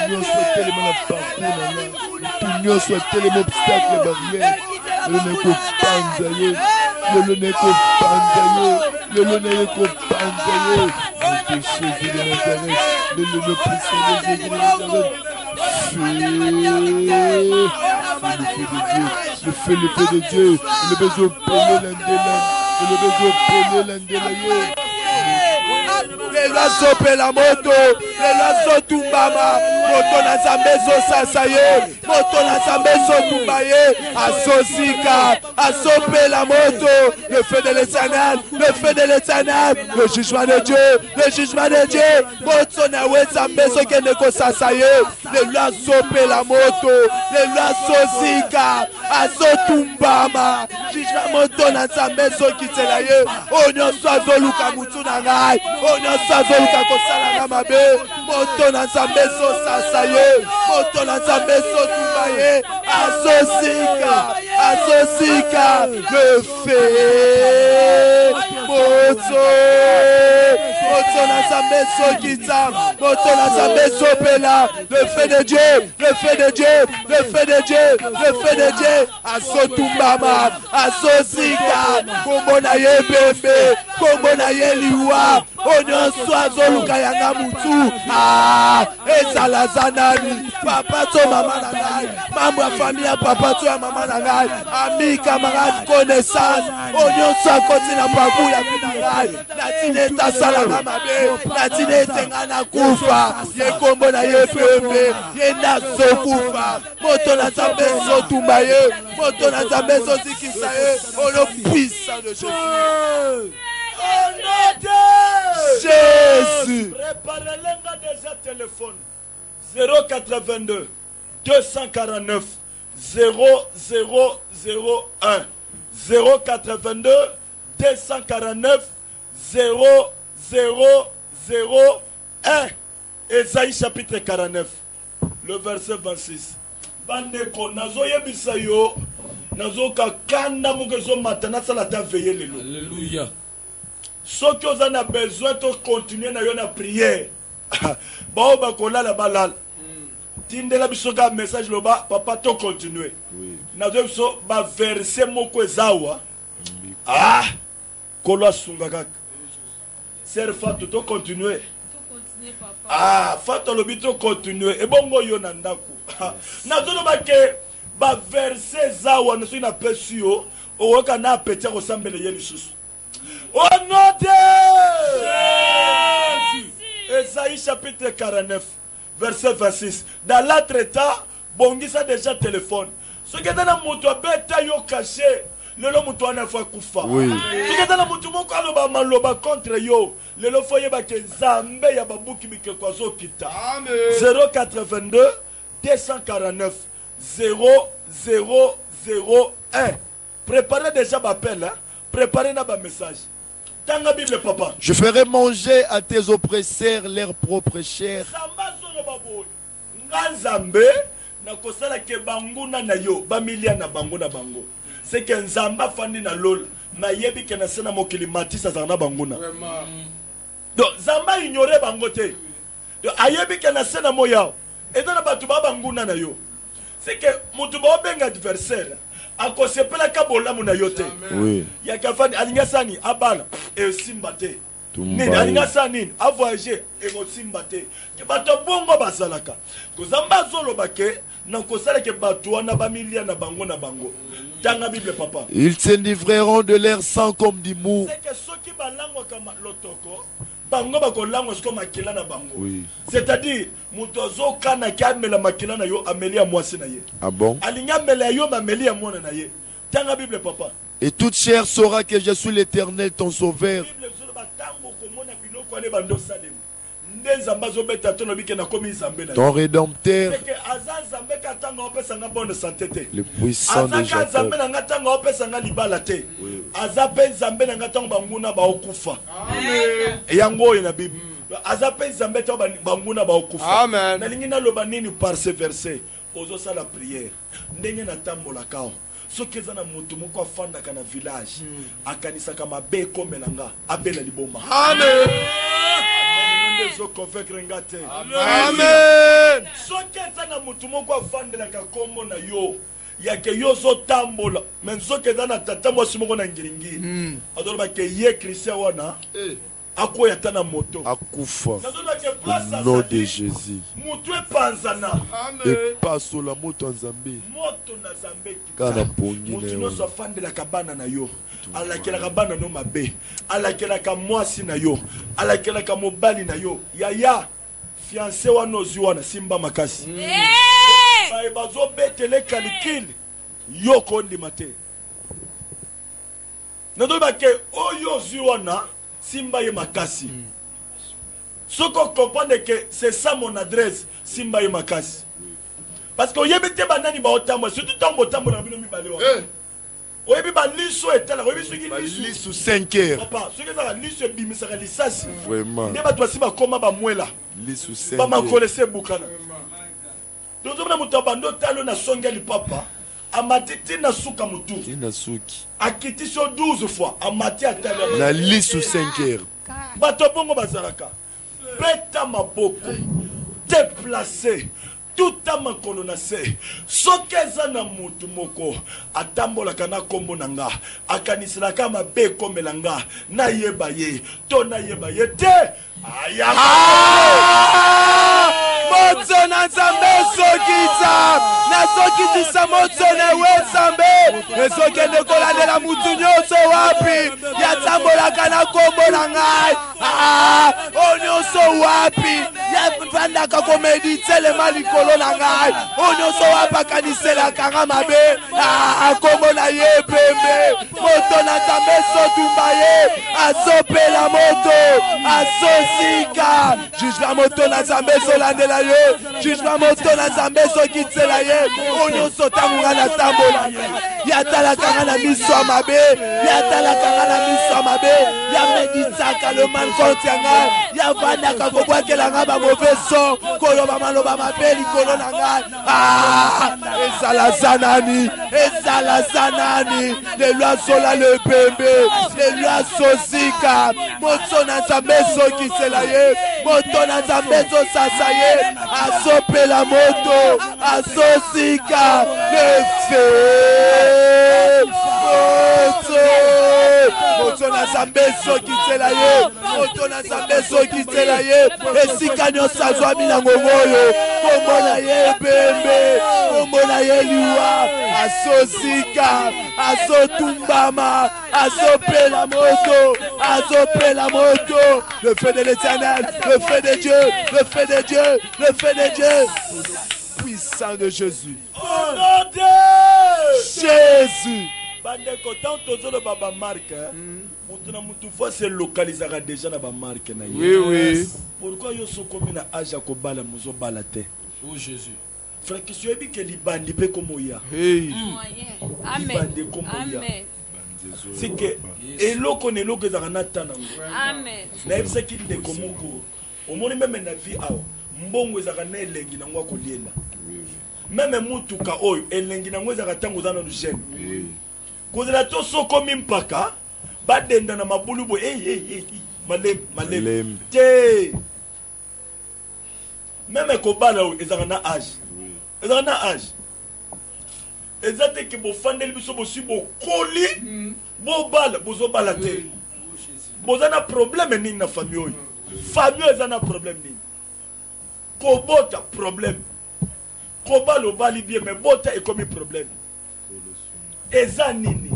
Tout soit tellement la parcours, tout soit tellement obstacle barrière. Le neko panzaye, le neko panzaye, le neko panzaye. Le Jésus de Nazareth, le nom puissant de Jésus de Nazareth. Le feu de Dieu, le besoin de payer l'indéla, le besoin de payer l'indéla. Les lasso pela moto, les lasso tumbama, moto na zambezo sasaye, moto na zambezo tumbaye, asosika, asope la moto, le feu de l'éternel, le feu de l'éternel, le jugement de Dieu, moto na we zambezo keneko sasaye, les lasso pela moto, les lasso sika, asotumbama, jugement moto na zambezo kitelaye, onyo swazoluka mutu na ngai, onyo swazoluka kosala na mabe, moto na zambezo sasaye, moto na zambezo tumbaye, asosika, le feu, moto na zambezo kita, moto na zambezo pela, le feu de Dieu, le feu de Dieu, le feu de Dieu, le feu de Dieu, asotumbama, asosika, kombo na ye bebe, kombo na ye liwa, onyoso azoluka yanga mutu, ezala zanani, papa to mama na ngai, mambo ya famille ya papa to ya mama na ngai, ami camarade connaissance, onyoso akoti na babu ya mina ngai, natine etasala na mabe, natine etenga na kufa, ye kombo na ye bebe, ye naso kufa, moto na zambe sotumba ye, moto na zambe sozikisa ye, au nom puissant de Jésus. Jésus. Préparez-les déjà téléphone. 082 249 0001 082 249 0001 Ésaïe chapitre 49 le verset 26. Bandeko nazo yebisa yo nazo kakanda mukezo matana sala ta veiller lelo. Alléluia. Ceux qui ont besoin de continuer na yo na prière. Ba ba kolala balal. Tindela bisoka message loba papa to continuer. Oui. Nazo biso ba verset moko ezawa. Ah! Kolo sunga kaka. Sœur Fatou, to continuer. Ah, Fatou lobi to continuer. Et bongo yo nandaku. Nazono bake ba verset zawa no na pesio o ka na petia ko sambele yeli susu. Au nom de Jésus. Esaïe chapitre 49 verset 26. Dans l'autre temps, bongisa déjà téléphone. Ce qui est dans la moto beta yo caché. Lelo mutu ana fa kufa. Oui. Tuketa na mutu moko aloba maloba contre yo. Lelo foye ba ke Nzambe ya babuki bike kwazo kita. Amen. 082 249 0001. Préparez déjà l'appel, hein. Préparez na ba message. Tanga Bible papa. Je ferai manger à tes oppresseurs leur propre chair. Samba zolo babo. Nzambe na kosala ke banguna na yo, ba milia na bango na bango. C'est que Nzamba fandi na lol na yebi ke na sena mokili matisa zana banguna. Donc Nzamba ignorer bangote. Donc ayebi ke na sena moya. Et dans la batu ba banguna na yo. C'est que mutu ba benga adversaire akosepela kabola muna yote. Oui. Ya kafani alinga sani abala e simbate. Nini alinga sani a voyager e ko simbate. Ke bato bongo basalaka. Ko Nzamba zolo bake na kosala ke bato wana ba milia na bango na bango. Tanga Bible papa. Ils s'enivreront de leur sang comme du mou. C'est que ceux qui balangwa kama lotoko bango bakolangwa sko makila na bango. Oui. C'est-à-dire mutozo kana kamela makila na yo amelia mwasi na ye. Ah bon? Alinya mela yo mamelia mwana na ye. Tanga Bible papa. Et toute chair saura que je suis l'Éternel ton sauveur. Bible zolo batango komona biloko ane bando salem. Nzamba zo beta to no bike na komi Nzambe na. Ton rédempteur, C'est que azan Nzambe ka tanga opesa nga bonne santé te. le puissant de Azaka Nzambe Jacob. na nga tanga opesa nga libala te. Azape Nzambe na nga tanga banguna ba okufa. Amen. Yango oyo na Bible. Azape Nzambe tanga banguna ba okufa. Amen. Na lingi na loba nini par ce verset. Ozo sala prière. Ndenge na tambola kao. Soki eza na moto moko afandaka na village akanisaka mabe ekomela nga abela liboma. Amen. Amen. Soki eza na moto moko afandelaka kombo na yo yake yo zotambola mais soki eza na tata mwasi moko na ngiringiri azolobaka ye Christian wana akoya ata na moto Akufa. nazolobaka Au place nom de azali Jésus. moto epanzana Et passe la moto en Zambie. moto na Nzambe Kana pongi moto na yo. nyonso afandelaka bana na yo alakelaka bana no mabe alakelaka mwasi na yo alakelaka mobali na yo yaya fiancé wana ozwi wana simba makasi baye bazobetele kalikile yo kondima te nazolobake oyo ozwi wana simba ye makasi soki okomprendre que c'est ça mon adresse simba ye makasi parce que oyebi te banani baotambola surtout ntango botambola na bino mibale wana oyebi baliso etala oyebi soki liso Lis sous 5 heures. papa soki ezaka liso ebimisaka lisasi Vraiment. nde bato basi bakoma bamwela Lis sous 5 heures. bamakolo ese ebukana tozomona moto abando talo na songe ya lipapa amati ti na suka motu Inasuki. akiti so 12 fois amati atali Na lis sous 5 heures. bato bongo bazalaka beta maboko déplacé tout a makolo na se soki eza na mutu moko atambolaka na kombo na nga akaniselaka mabe ekomela nga nayeba ye to nayeba ye te Moto na Nzambe sokita nazokitisa moto na we Nzambe ezokende kolandela mutu nyonso wapi yatambolaka na kombo na ngai oyo nyonso wapi yafandaka komeditelema likolo na ngai oyo nyonso wapi akaniselaka nga mabe kombo na ye pembe moto na Nzambe sotumba ye azopela moto azosika juge la moto na Nzambe zolandela ye juge la moto na Nzambe zokitela ye oyo nyonso ntango nga na tambola yatalaka nga na miso ya mabe yatalaka nga na miso ya mabe yamedisaka le mal contre ya ngai yavandaka kobwakela nga bamauvaise son koloba maloba mabe likolo na ngai ezala za nani ezala za nani lelo azola le pembe lelo azosika moto na Nzambe ezokisela ye moto na Nzambe ezosasa ye azopela moto azosika le fe moto moto na nzambe soki nzela ye moto na nzambe soki nzela ye esika nyonso azwami na ngongo oyo kombo na ye bembe kombo na ye liwa azosika azotumbama azopela moto azopela moto le feu de l'éternel le feu de Dieu le feu de Dieu le feu de Dieu puissant de Jésus Au nom de Jésus. bandeko tant tozolo baba marque mutu na mutu faut se localiser déjà na ba marque na Oui, oui. pourquoi yo so komi na âge ko bala muzo bala te Oh Jésus. frère qui soyebi ke libandi pe komo ya Hey. Amen. libandi komo ya Amen. c'est que eloko ne eloko ezaka na tana Amen. na yebisaki ndeko moko omoni meme na vie awa mbongo ezaka na elengi nango akoliela meme mutuka oyo elengi nango ezaka ntango oza nanu jeune kozela to so komi mpaka badenda na mabulu boye malembe te meme kobala oyo ezaka na age ezaka na age eza te ke bofandeli biso bosi bokoli bobala bozobala te boza na problème nini na famille oyo famille eza na problème nini kobota problème kobala obali bien mais bota ekomi problème eza nini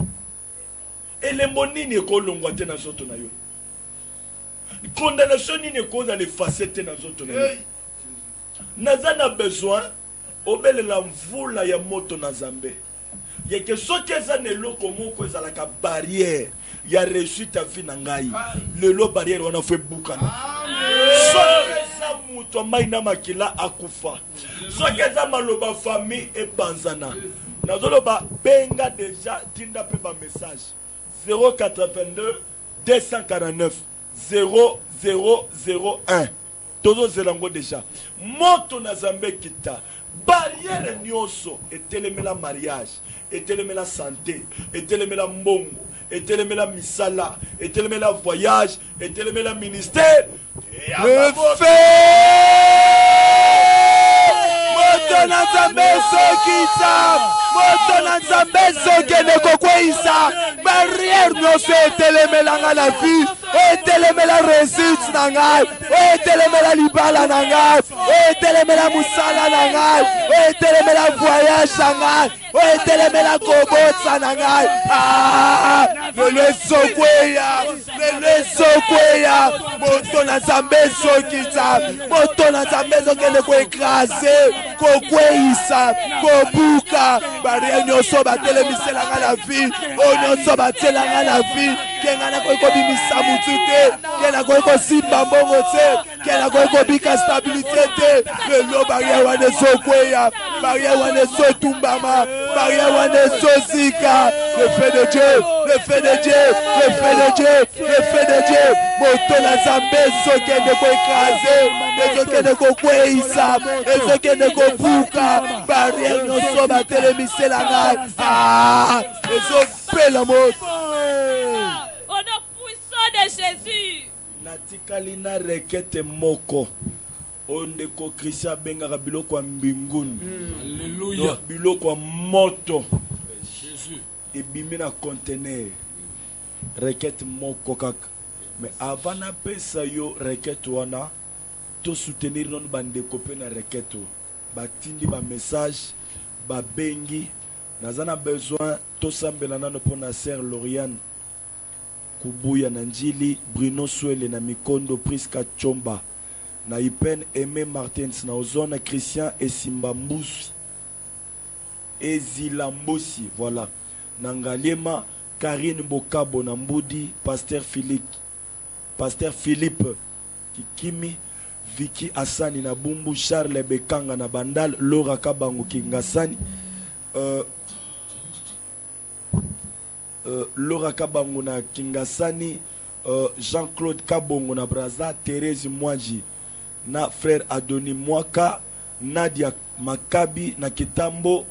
elembo nini ekolongwa te na nzoto na yo condamnation nini ekozala efase te na nzoto na yo naza na besoin obelela mvula ya moto na nzambe yeke soki eza na eloko moko ezalaka barrière ya réussite ya vie na ngai lelo barrière wana fo ebukana soki eza moto amai na makila akufa soki eza maloba famille epanzana nazoloba benga déjà tinda pe ba message 082 249 0001 tozo zelango déjà moto na Nzambe kita barrière nyonso etelemela mariage etelemela santé etelemela mbongo etelemela misala etelemela voyage etelemela ministère Le feu moto na Nzambe sokita moto na Nzambe sokende kokwisa barrière nyonso etelemelanga na vie etelemela réussite na ngai etelemela libala na ngai etelemela musala na ngai etelemela voyage na ngai etelemela kobotsa na ngai lelo esokweya moto na Nzambe sokita moto na Nzambe sokende koekrase kokweyisa kobuka barrière nyonso batelemiselanga na vie oyo nyonso batielanga na vie kenga nakoki kobimisa mutu te ke nakoki kosimba mbongo te ke nakoki kobika stabilité te lelo barrière wana ezokweya barrière wana ezotumbama barrière wana ezosika le feu de Dieu le feu de Dieu le feu de Dieu le feu de Dieu moto na Nzambe ezokende koekrase ezokende kokweyisa ezokende kobuka barrière nyonso batelemisela ngai ezopela moto Au nom puissant de Jésus. natikali na rekete moko ondeko Christian bengaka biloko ya mbinguni Alléluia. biloko ya moto Jésus. ebimi na conteneur rekete moko kaka mais avant napesa yo rekete wana to soutenir non bandeko pe na rekete batindi ba message babengi naza na besoin tosambela nano mpona sœur Lauriane Kubuya na Njili Bruno Swele na Mikondo Priska Chomba na Ipen Aimé Martins na Ozona Christian Esimba Mbusi Ezila Mbusi voilà na Ngaliema Karine Bokabo na Mbudi Pasteur Philippe Kikimi Vicky Asani na Bumbu Charles Bekanga na Bandal Laura Kabango Kingasani Laura Kabango na Kingasani Jean-Claude Kabongo na Braza Thérèse Mwaji na frère Adoni Mwaka Nadia Makabi na Kitambo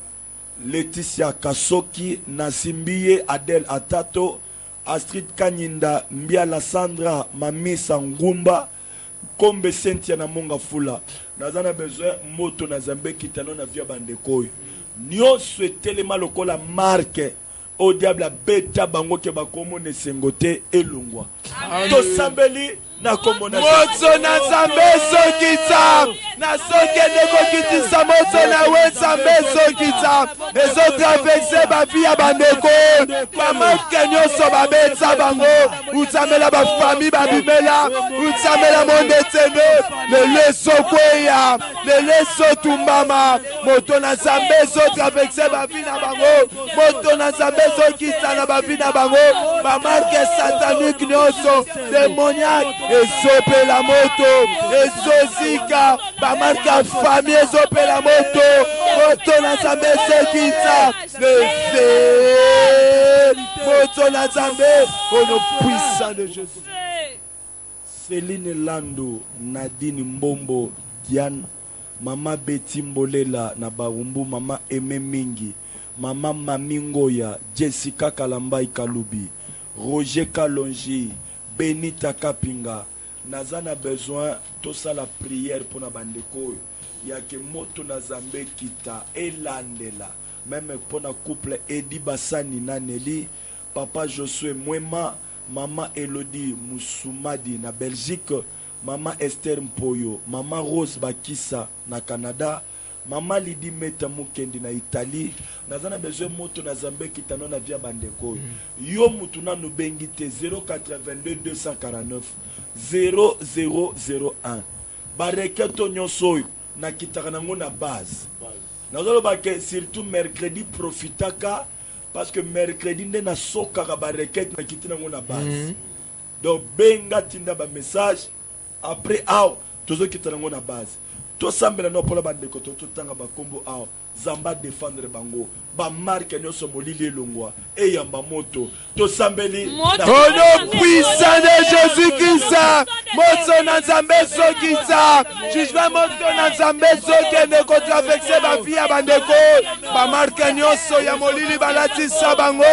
Laetitia Kasoki na Simbiye Adel Atato Astrid Kanyinda Mbiala Sandra Mamisa Ngumba Kombe Sentia na Monga Fula nazana besoin moto na Nzambe kitano na via bandeko nyonso etelema lokola marque au diable a beta bango ke bakomo ne sengote elungwa. To sambeli na komona. Moto na zambe sokita. Na soke neko kitisa moto na we zambe sokita. Ezo traverse ba vie ya bandeko. Mama kenyo so ba beta bango. Utamela ba famille ba bimela. Utamela monde tene. Le leso kweya. Le leso tumbama. Moto na zambe so traverse ba vie na bango. Moto na zambe sokita na ba vie na bango. Ba marque satanique nyoso. Démoniaque. Ezope la moto. Ezozika. Ba marque famille. Ezope la moto. Moto na zambe sekita. Le feu. Moto na zambe. Au nom puissant de Jésus. Céline Lando, Nadine Mbombo, Diane, Mama Betty Mbolela, Nabarumbu, Mama Eme Mingi, Mama Mamingoya, Jessica Kalambai Kalubi, Roger Kalonji, Benita Kapinga. Nazana besoin de ça la prière pour na bandeko. Il y a que moto na Zambé kita elandela. Même pour na couple Edi Bassani Naneli, Papa Josué Mwema, Maman Elodie Moussoumadi na Belgique, Maman Esther Mpoyo, Maman Rose Bakissa na Canada, Maman Lydie Meta Mukendi na Italie. Nazana besoin moto na Zambé kitano na via bandeko. Yo mutu na no bengite 082 249 0001. Bareketo nyonso na kitaka nango na base. Nazalo bake surtout mercredi profitaka. Parce que mercredi, nous avons soka ba requête na kiti na ngona base. Donc benga tinda ba message après aw tozo kita na ngona base. To sambela no pola bande ko to tanga ba kombo aw Zamba défendre bango ba marque nyoso molili longwa e yamba moto to sambeli au nom puissant de Jésus-Christ. Moto na Zambé sokisa. Jugement moto na Zambé sokende ko traverser ba vie ya bandeko. Ba marque nyoso ya molili balati sabango.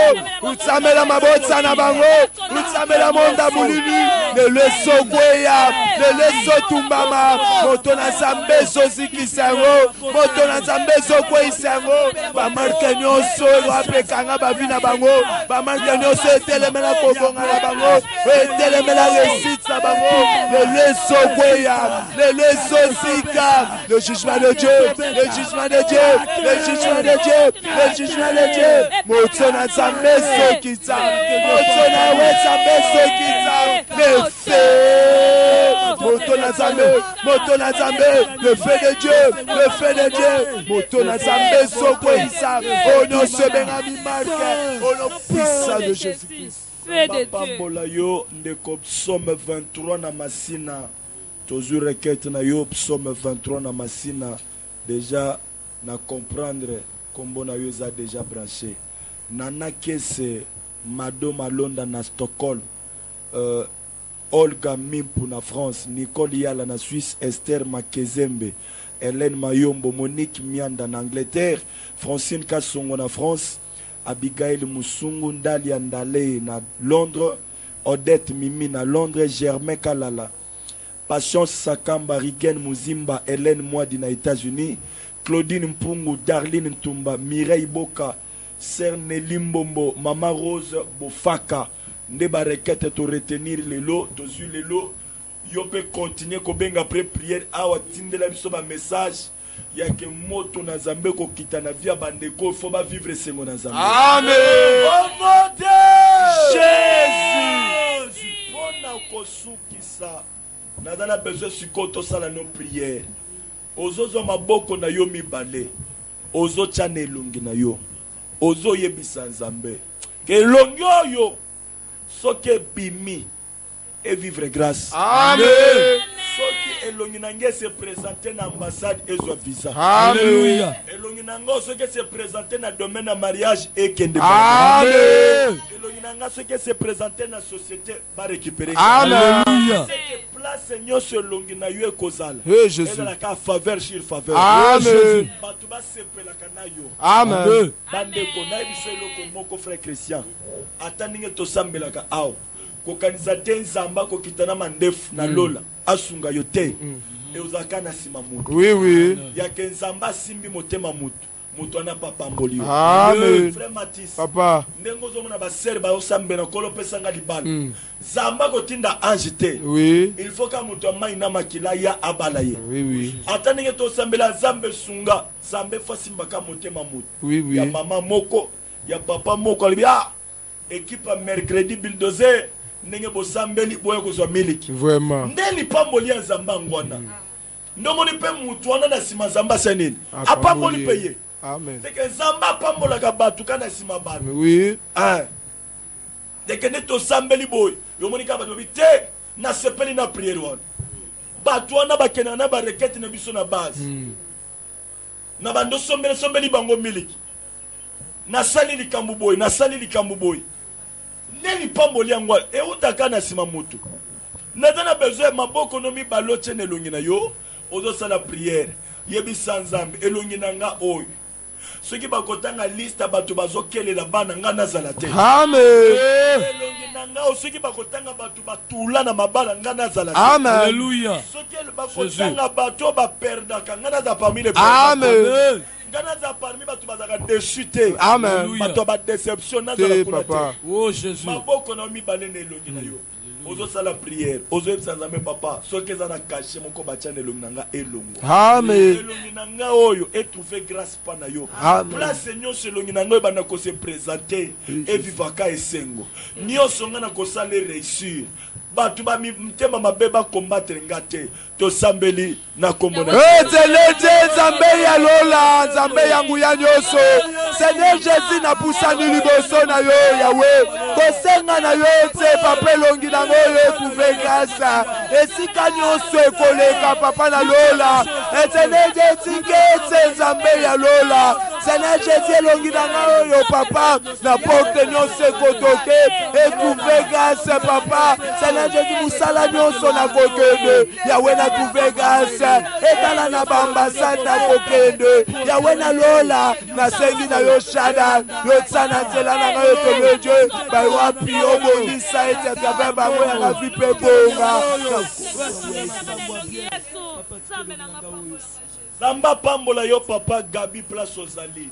Utsamela mabotsa na bango. Utsamela monda molili. Le leso kweya. Le leso tumbama. Moto na Zambé sokisa ngo. Moto na Zambé sokisa ngo. Ba marque nyoso wapekanga ba vie na bango. Ba marque nyoso etelemela kobonga na bango. Etelemela réussite na bango. Le leso kweya. Le leso sika. Le jugement de Dieu. Le jugement de Dieu. Le jugement de Dieu. Le jugement de Dieu. Moto na Zambé sokisa. Moto na we Zambé sokisa. Le feu. Moto na Zambé. Moto na Zambé. Le feu de Dieu. Le feu de Dieu. Moto na Zambé sokisa. Au nom de marque. Au nom puissant de Jésus-Christ. Pambola yo ndeko psaume 23 na masina. Tozu requête na yo psaume 23 na masina. Déjà na comprendre kombo na yo za déjà branché. Nana Kese Mado Malonda na Stockholm. Olga Mimpu na France, Nicole Yala na Suisse, Esther Makezembe, Hélène Mayombo, Monique Mianda na Angleterre, Francine Kassongo na France, Abigail Musungu Ndalia Ndale na Londres, Odette Mimi na Londres, Germain Kalala, Patience Sakamba, Rigen Muzimba, Hélène Mwadi na États-Unis, Claudine Mpungu, Darlene Ntumba, Mireille Boka, Serne Limbombo, Mama Rose Bofaka. Nde ba requête to retenir lelo, to zu lelo, yo peut continuer ko benga après prière awa tindela biso ba message ya ke moto na Zambé ko kita na via bandeko faut ba vivre sengo na Zambé. Amen. Au nom de Jésus. Pona ko sukisa. Nazala besoin sikoto sala no prière. Ozozo maboko na yo mibale. Ozo chane elongi na yo. Ozo yebisa Nzambe. Ke elongi yo soke bimi et vivre grâce. Amen. Soki elongi nange se présenter na ambassade et soit visa. Alléluia. Elongi nango soki se présenter na domaine de mariage et kende. Amen. Elongi nanga soki se présenter na société ba récupérer. Alléluia. C'est place Seigneur se longi na yo ekozala. Hey Jésus. Et la ka faveur sur faveur. Amen. Batu ba sepela kana yo. Amen. Bande ko na biso eloko moko frère Christian. Atandinge to sambelaka aw. Kokanisa te nzamba ko kitana mandefu na lola asunga yo te. E uzaka na sima mutu. Oui oui. Ya ke nzamba simbi motema mutu. moto wana papa mboli yo. Amen. Frère Matisse Papa. ndenge ozomona basere bayosambela nkolo opesanga libala zamba kotinda ange te. Oui. Il faut ka moto amai na makila ya abala ye. Oui. ata ndenge tosambela zambe sunga zambe fasimbaka motema moto Oui. ya mama moko ya papa moko alibi équipe ya mercredi bulldozer ndenge bosambeli boye kozwa miliki Vraiment. nde lipamboli ya nzambe ngwana ndomoni mpe mutu wana na nsima nzambe asa nini apamboli mpe ye. Amen. teke nzambe apambolaka bato ka na nsima bato. Oui. teke nde tosambeli boye yomonika bato babi te nasepeli na priere wana bato wana bakendaka na barekete na biso na base na bando sombeli bango miliki nasali likambo boye nde lipamboli yango eutaka na nsima motu naza na besoin maboko no mibale otiene elongi na yo ozosala priere yebisa nzambe elongi na nga oyo soki bakotanga liste bato bazokelela bana nga nazala te. Amen. elongi na nga soki bakotanga bato batula na mabala nga nazala te. Amen. Alléluia. soki bakotanga bato baperdaka nga naza parmi les Amen. nga naza parmi bato bazaka desu te. Amen. bato badeception Te nazala kuna papa. te. Oh Jésus. maboko na mibale na elongi na yo ozosala priere ozoyebisa nzambe papa soki eza na kashe moko batia na elongi na nga elongo Amen. elongi na nga oyo etrouve grâce mpa na yo Amen. place nyonso elongi na nga ebanda kose présente evivaka esengo nyonso nga na kosala réussir bato bamintema mabe bakombattre nga te tosambeli na kombo na Etelete nzambe ya lola nzambe yangu ya nyonso Seigneur Jésus napusani liboso na yo yawe kosenga na yo te papa elongi nango oyo ekuve grâce esika nyonso ekoleka papa na lola Seigneur Jésus ngetse nzambe ya lola Seigneur Jésus elongi nanga oyo papa na porte nyonso ekotoke ekuve grâce papa Seigneur Jésus musala nyonso na kokende yawe na kuve grâce etala na bambasade na kokende yawe na lola nasengi na yo shada yo tia na nzela na nga yo tobe Dieu bawapi obongisa ete atravers bango ya na vi mpe bonga zamba pambola yo papa Gabi place ozali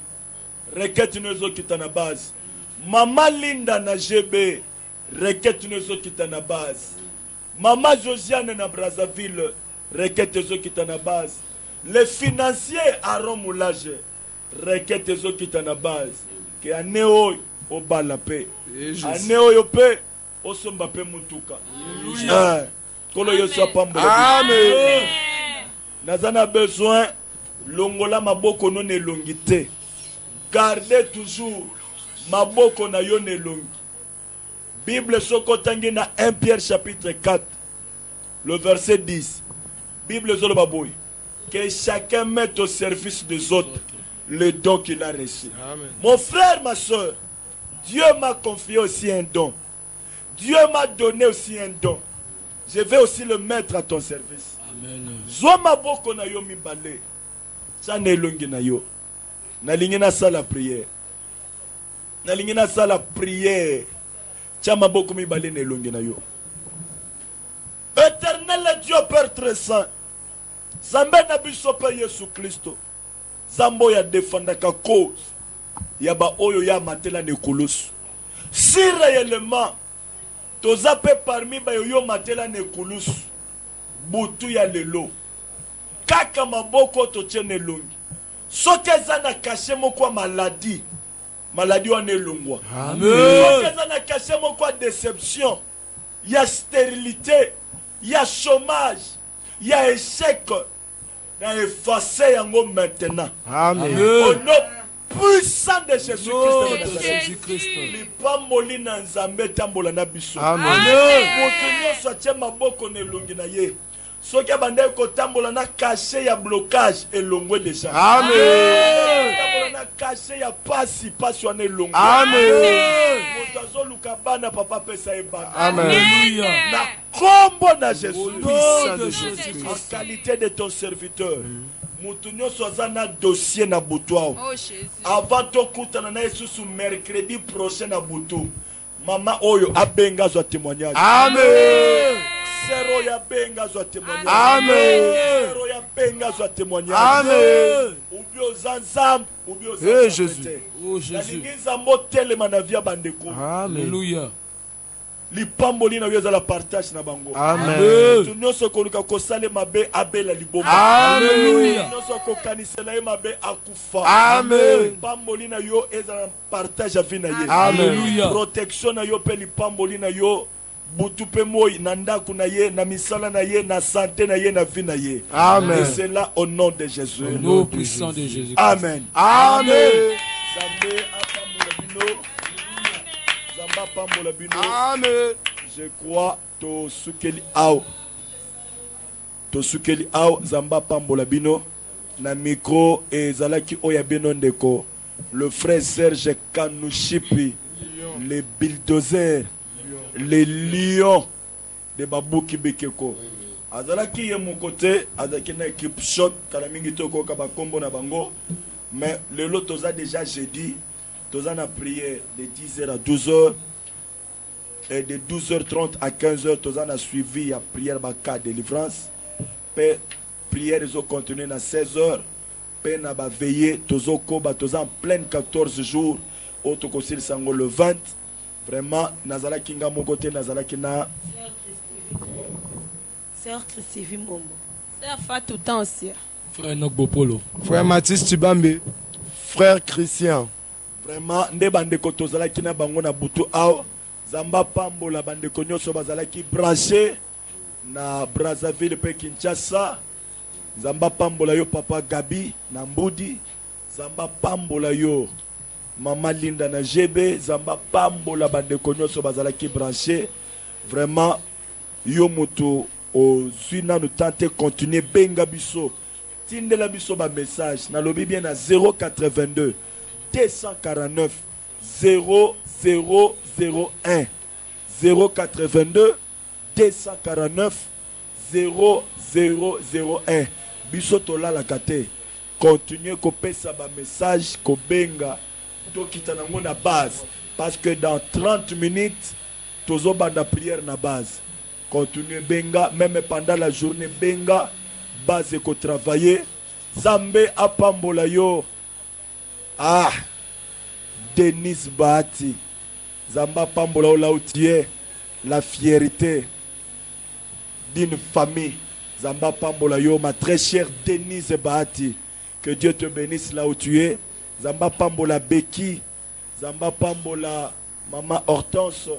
requête no ezokita na base mama Linda na GB requête no ezokita na base mama Josiane na Brazzaville requête ezokita na base le financier Aaron Moulage requête ezokita na base ke ane oyo obala pe ane oyo pe osomba pe mutuka kolo yo so pambola. Amen. naza na besoin longola maboko no nelongi te garde toujours maboko na yo nelongi. Bible soko tangi na 1 Pierre chapitre 4 le verset 10 Bible zolo baboy que chacun mette au service des autres le don qu'il a reçu. Amen. Mon frère, ma soeur, Dieu m'a confié aussi un don. Dieu m'a donné aussi un don. Je vais aussi le mettre à ton service. Amen. Zoma boko na yo mibale. Chane elongi na yo. Nalingi na sala prière. Nalingi na sala prière. Chama boko mibale na elongi na yo. Éternel Dieu Père très saint. Zambe na biso pe Yesu Kristo. Zambo ya defendaka cause. Yaba oyo ya matela ne kolosu. Si réellement toza pe parmi ba yo matela ne kolosu. Butu ya lelo. Kaka maboko to tiene longi. Soki eza na kashe moko maladie. Maladie wana elongwa. Amen. Soki eza na kashe moko déception. Ya stérilité. Ya chômage. Ya échec. Na effacer yango maintenant. Amen. Au nom puissant de Jésus-Christ. Jésus-Christ. Lipamboli na nzambe tambola na biso. Amen. Moto nyonso atie maboko na elongi na ye. Soki abande kotambola na caché ya blocage elongwe déjà. Amen. Tambola na caché ya pasi wana elongwe. Amen. Moto azoluka bana papa pesa ebana. Amen. Alléluia. Na kombo na Jésus. Puissant de En Jésus-Christ. qualité de ton serviteur. Moto nyonso aza na dossier na butu awo. Oh Jésus. Avant tokutana na Yesu mercredi prochain na butu. Mama oyo abenga zwa témoignage. Amen. Sero ya benga zwa témoignage. Amen. Sero ya benga zwa témoignage. Amen. Ubio zanzam, ubio Eh, zanzam. Jésus. Oh Jésus. Nalingi nzambo telema na via bandeko. Amen. Alléluia. Lipamboli na yo ezala partage na bango. Amen. Tu nyonso koluka kosala mabe abela liboma. Alléluia. Nyonso kokanisela ye mabe akufa. Amen. Lipamboli na yo ezala partage ya vie na ye. Alléluia. Protection na yo pe lipamboli na yo butu pe moi na ndako na ye na misala na ye na santé na ye na vie na ye. Amen. Et c'est là au nom de Jésus. Au nom puissant de Jésus. Amen. Amen. Zambe apambola bino. Zamba apambola bino. Amen. Je crois to sukeli ao. To sukeli ao zamba pambola bino na micro ezalaki oya bino ndeko. Le frère Serge Kanouchipi, les bulldozers, les lions de Babouki Bekeko. Azalaki ye mon côté, azalaki na équipe shot kala mingi toko ka bakombo na bango. Mais le lot toza déjà jeudi, toza na prière de 10h à 12h. Et de 12h30 à 15h, tous on a suivi la prière de délivrance. Puis prière ils ont continué à 16h. Puis on a veillé, tous en plein 14 jours. Autre que sango le 20. Vraiment, Nazala Kinga mon côté, Nazala Kina. Sœur Christivie Mombo. Sœur Fatou Tansia. Frère Nokbopolo. Frère Mathis Tubambe. Frère Christian. Vraiment, nde bandeko tozala kina bango na butu ao. Zamba pambola bandeko nyonso bazalaki branché na Brazzaville pe Kinshasa. Zamba pambola yo papa Gabi na Mbudi. Zamba pambola yo Mama Linda na GB. Zamba pambola bandeko nyonso bazalaki branché. Vraiment yo moto ozwi nanu tante continuer benga biso. Tindela biso ba message na lobi bien na 082 249 0001 082 249 0001. Biso tolala kate. Continuez kopesa ba message ko benga to kitana na base parce que dans 30 minutes tozo banda prière na base. Continuez benga même pendant la journée benga base ko travailler. Zambe apambola yo. Ah, Denis Bahati. Zamba pambola là où tu es, la fierté d'une famille. Zamba pambola yo, ma très chère Denise Bahati. Que Dieu te bénisse là où tu es. Zamba pambola Becky. Zamba pambola Maman Hortense.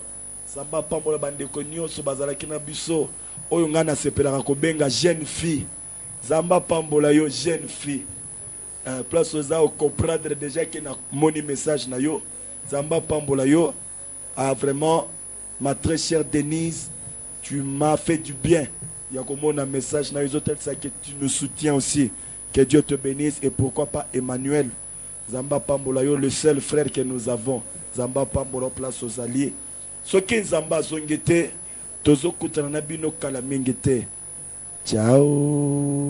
Zamba pambola bandeko nyonso bazalaki na biso. Oyo ngana sepelaka kobenga jeune fille. Zamba pambola yo jeune fille. Place aux au comprendre déjà que na moni message na yo. Zamba pambola yo. Ah vraiment ma très chère Denise, tu m'as fait du bien. Il y a comme un message na les autres ça que tu nous soutiens aussi. Que Dieu te bénisse et pourquoi pas Emmanuel. Zamba pambola yo le seul frère que nous avons. Zamba pambola place aux alliés. Ce qui zamba zongete tozo kutana na bino kala mingete. Ciao.